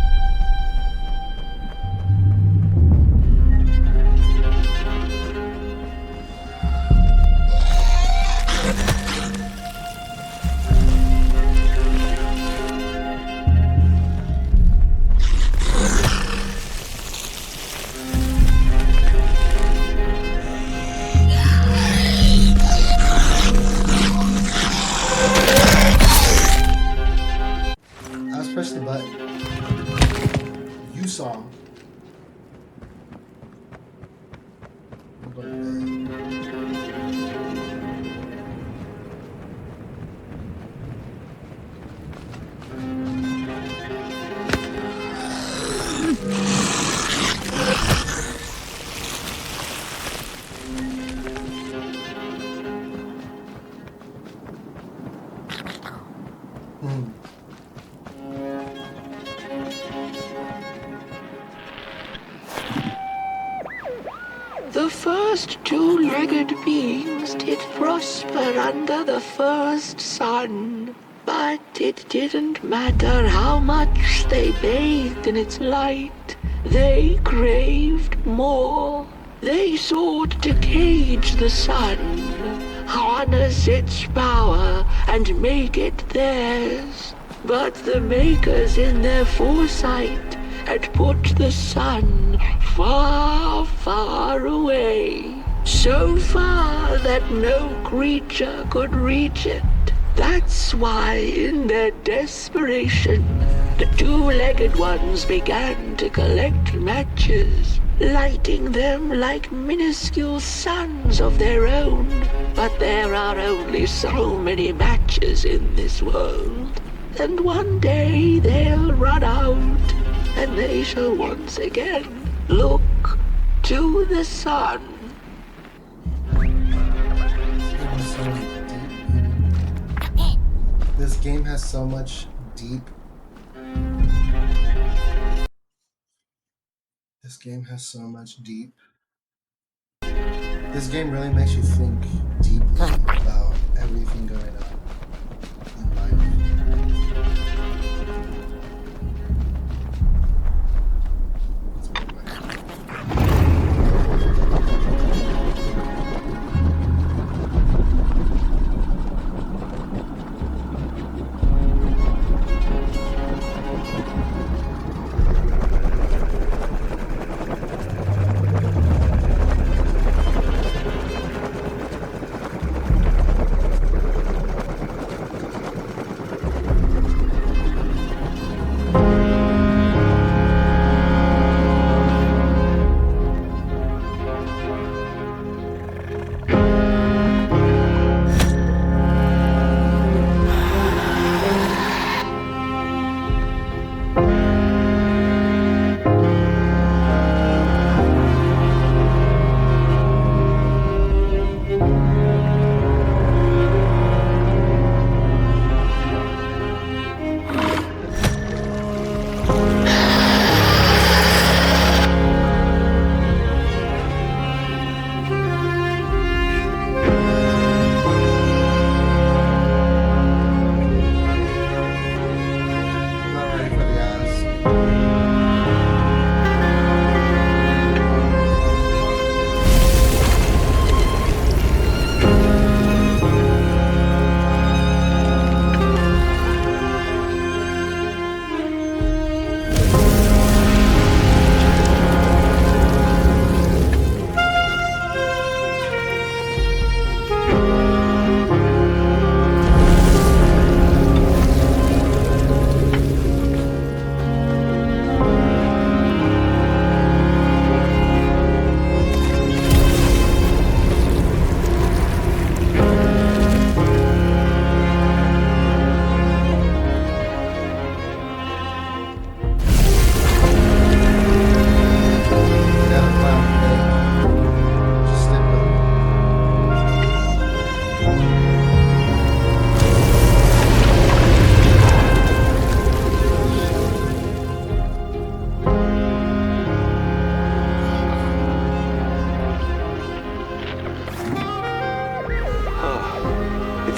I was pressing the button. You saw. The first two-legged beings did prosper under the first sun. But it didn't matter how much they bathed in its light. They craved more. They sought to cage the sun, harness its power, and make it theirs. But the makers in their foresight had put the sun far, far away. So far that no creature could reach it. That's why, in their desperation, the two-legged ones began to collect matches, lighting them like minuscule suns of their own. But there are only so many matches in this world, and one day they'll run out, and they shall once again look to the sun. This game has so much deep. This game has so much deep. This game really makes you think deeply about everything going on in life.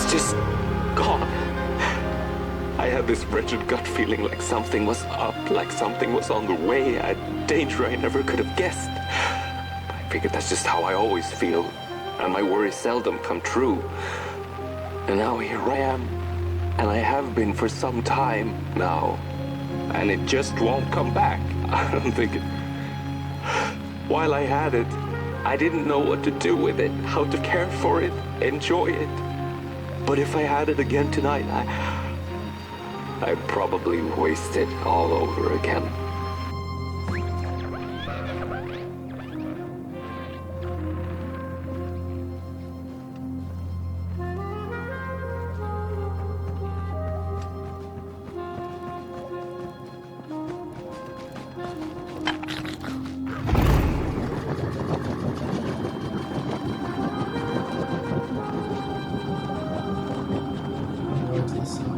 just gone. I had this wretched gut feeling like something was up, like something was on the way, a danger I never could have guessed. I figured that's just how I always feel, and my worries seldom come true. And now here I am, and I have been for some time now, and it just won't come back. I'm thinking, while I had it, I didn't know what to do with it, how to care for it, enjoy it. But if I had it again tonight, I'd probably waste it all over again. Go to the side.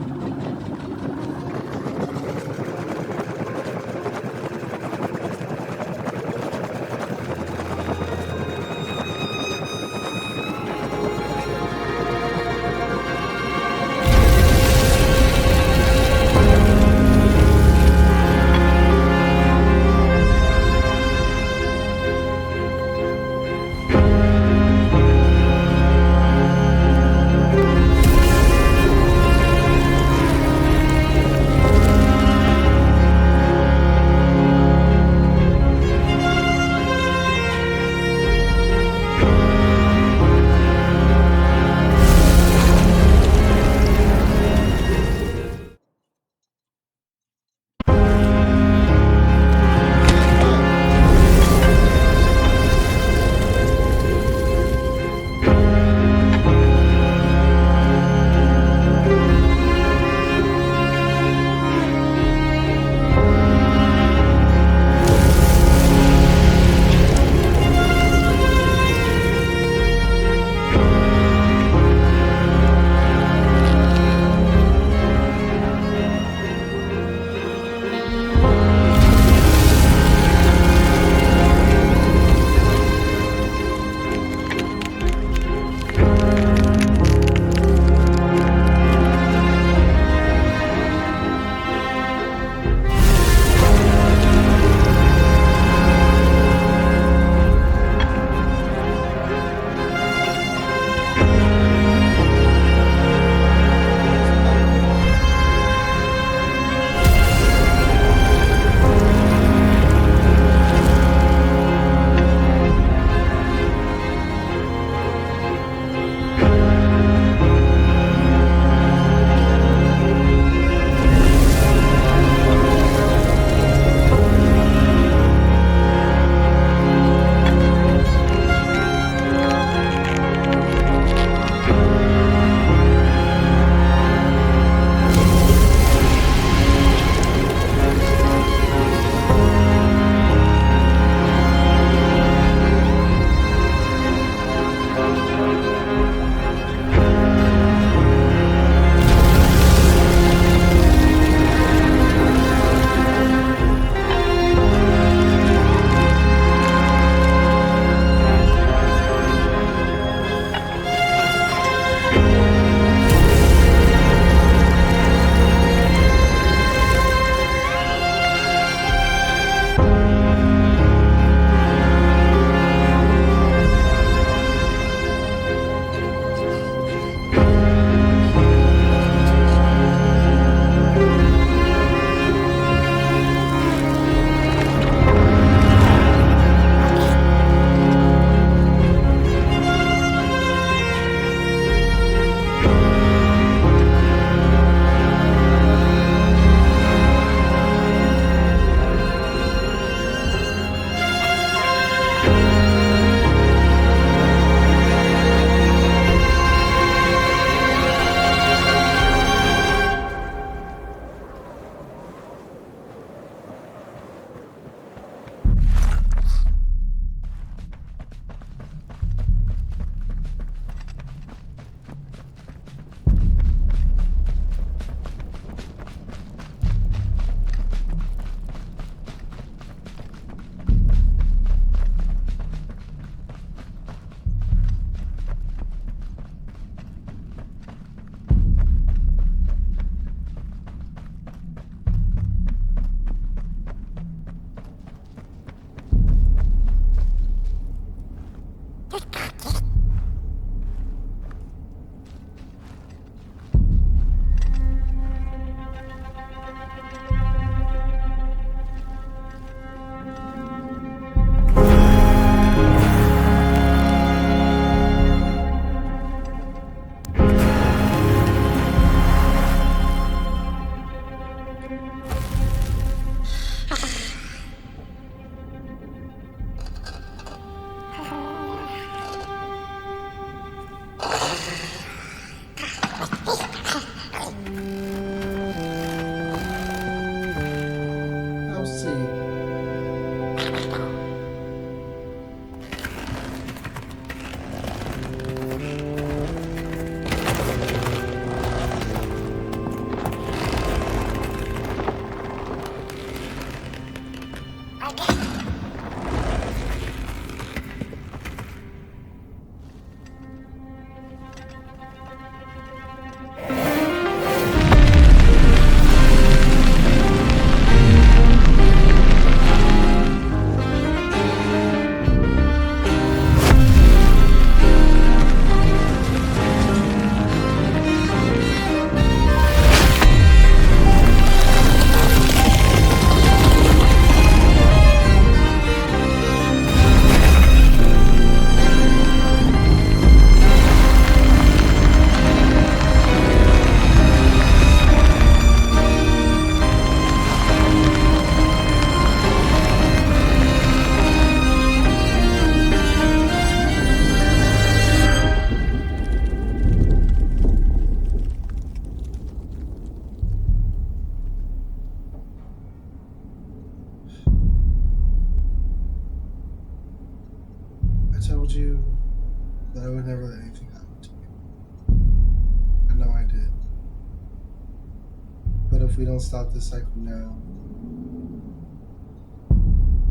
we don't stop this cycle now,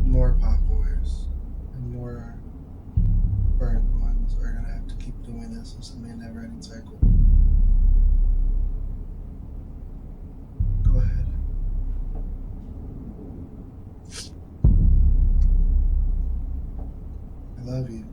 more pot boys and more burnt ones are gonna have to keep doing this. It's gonna be a never-ending cycle. Go ahead. I love you.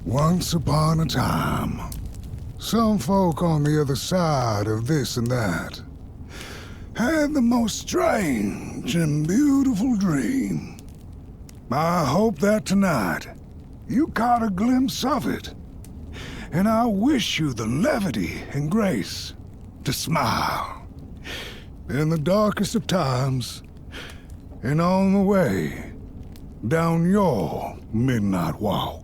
Once upon a time, some folk on the other side of this and that had the most strange and beautiful dream. I hope that tonight you caught a glimpse of it, and I wish you the levity and grace to smile in the darkest of times and on the way down your midnight walk.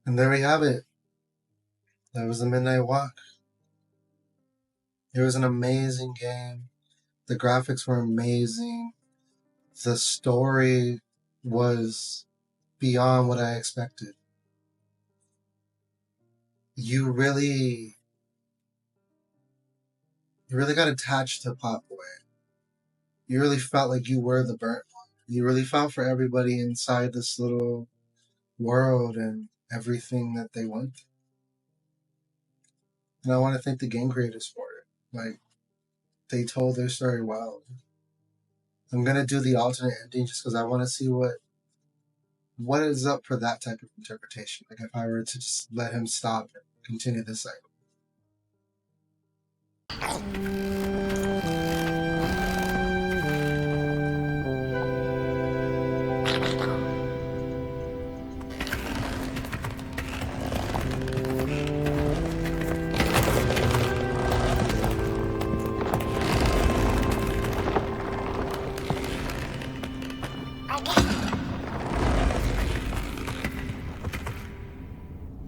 And there we have it. That was the Midnight Walk. It was an amazing game. The graphics were amazing. The story was beyond what I expected. You really got attached to Pot Boy. You really felt like you were the burnt one. You really felt for everybody inside this little world and everything that they went through. And I want to thank the game creators for it. Like, they told their story well. I'm going to do the alternate ending just because I want to see what is up for that type of interpretation. Like, if I were to just let him stop and continue this cycle.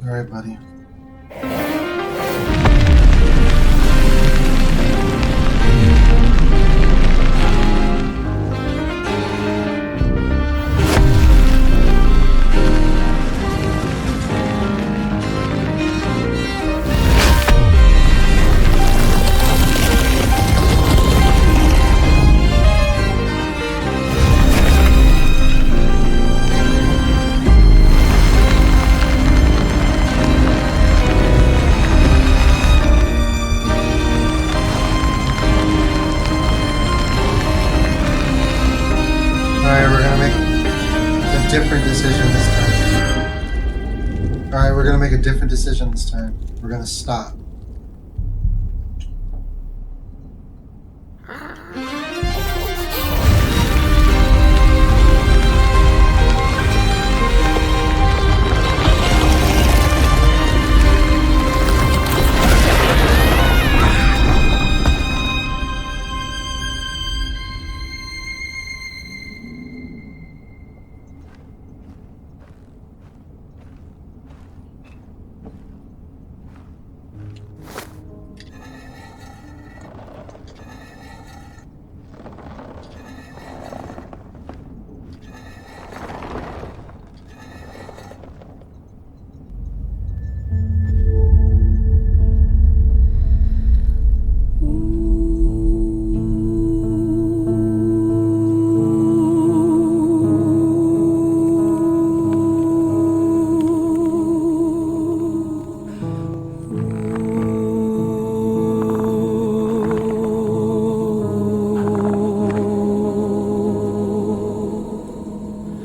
Alright, buddy. Alright, we're gonna make a different decision this time. Alright, we're gonna make a different decision this time. We're gonna stop.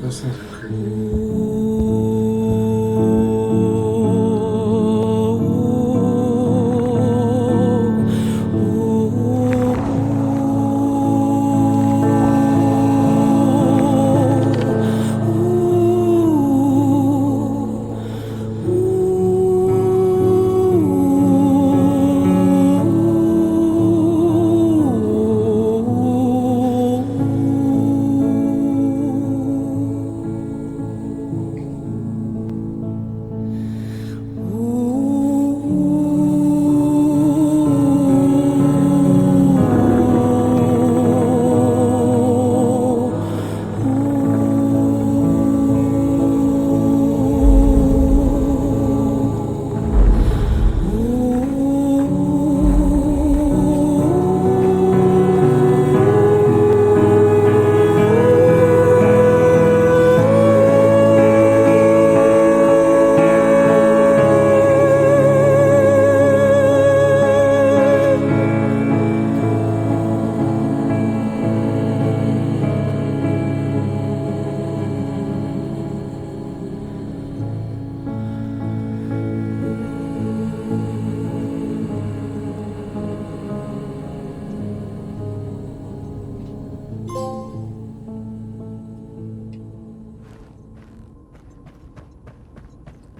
Those things are creepy.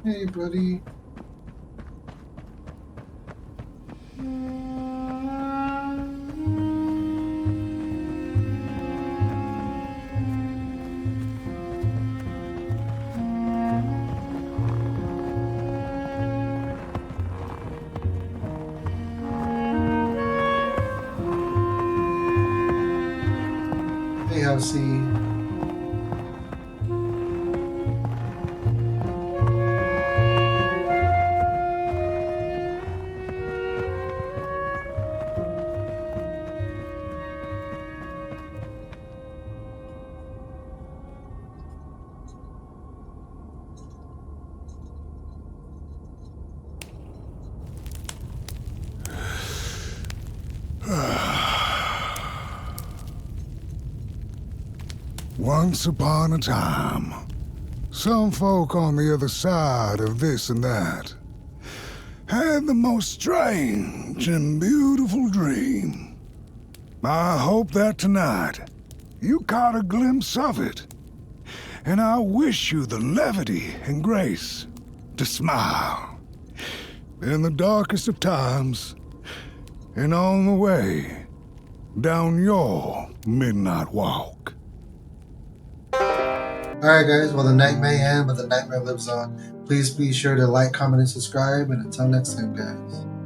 Hey, buddy. Hey, Housey. Once upon a time, some folk on the other side of this and that had the most strange and beautiful dream. I hope that tonight you caught a glimpse of it, and I wish you the levity and grace to smile in the darkest of times and on the way down your midnight walk. Alright guys, well the night may end, but the nightmare lives on. Please be sure to like, comment, and subscribe, and until next time guys.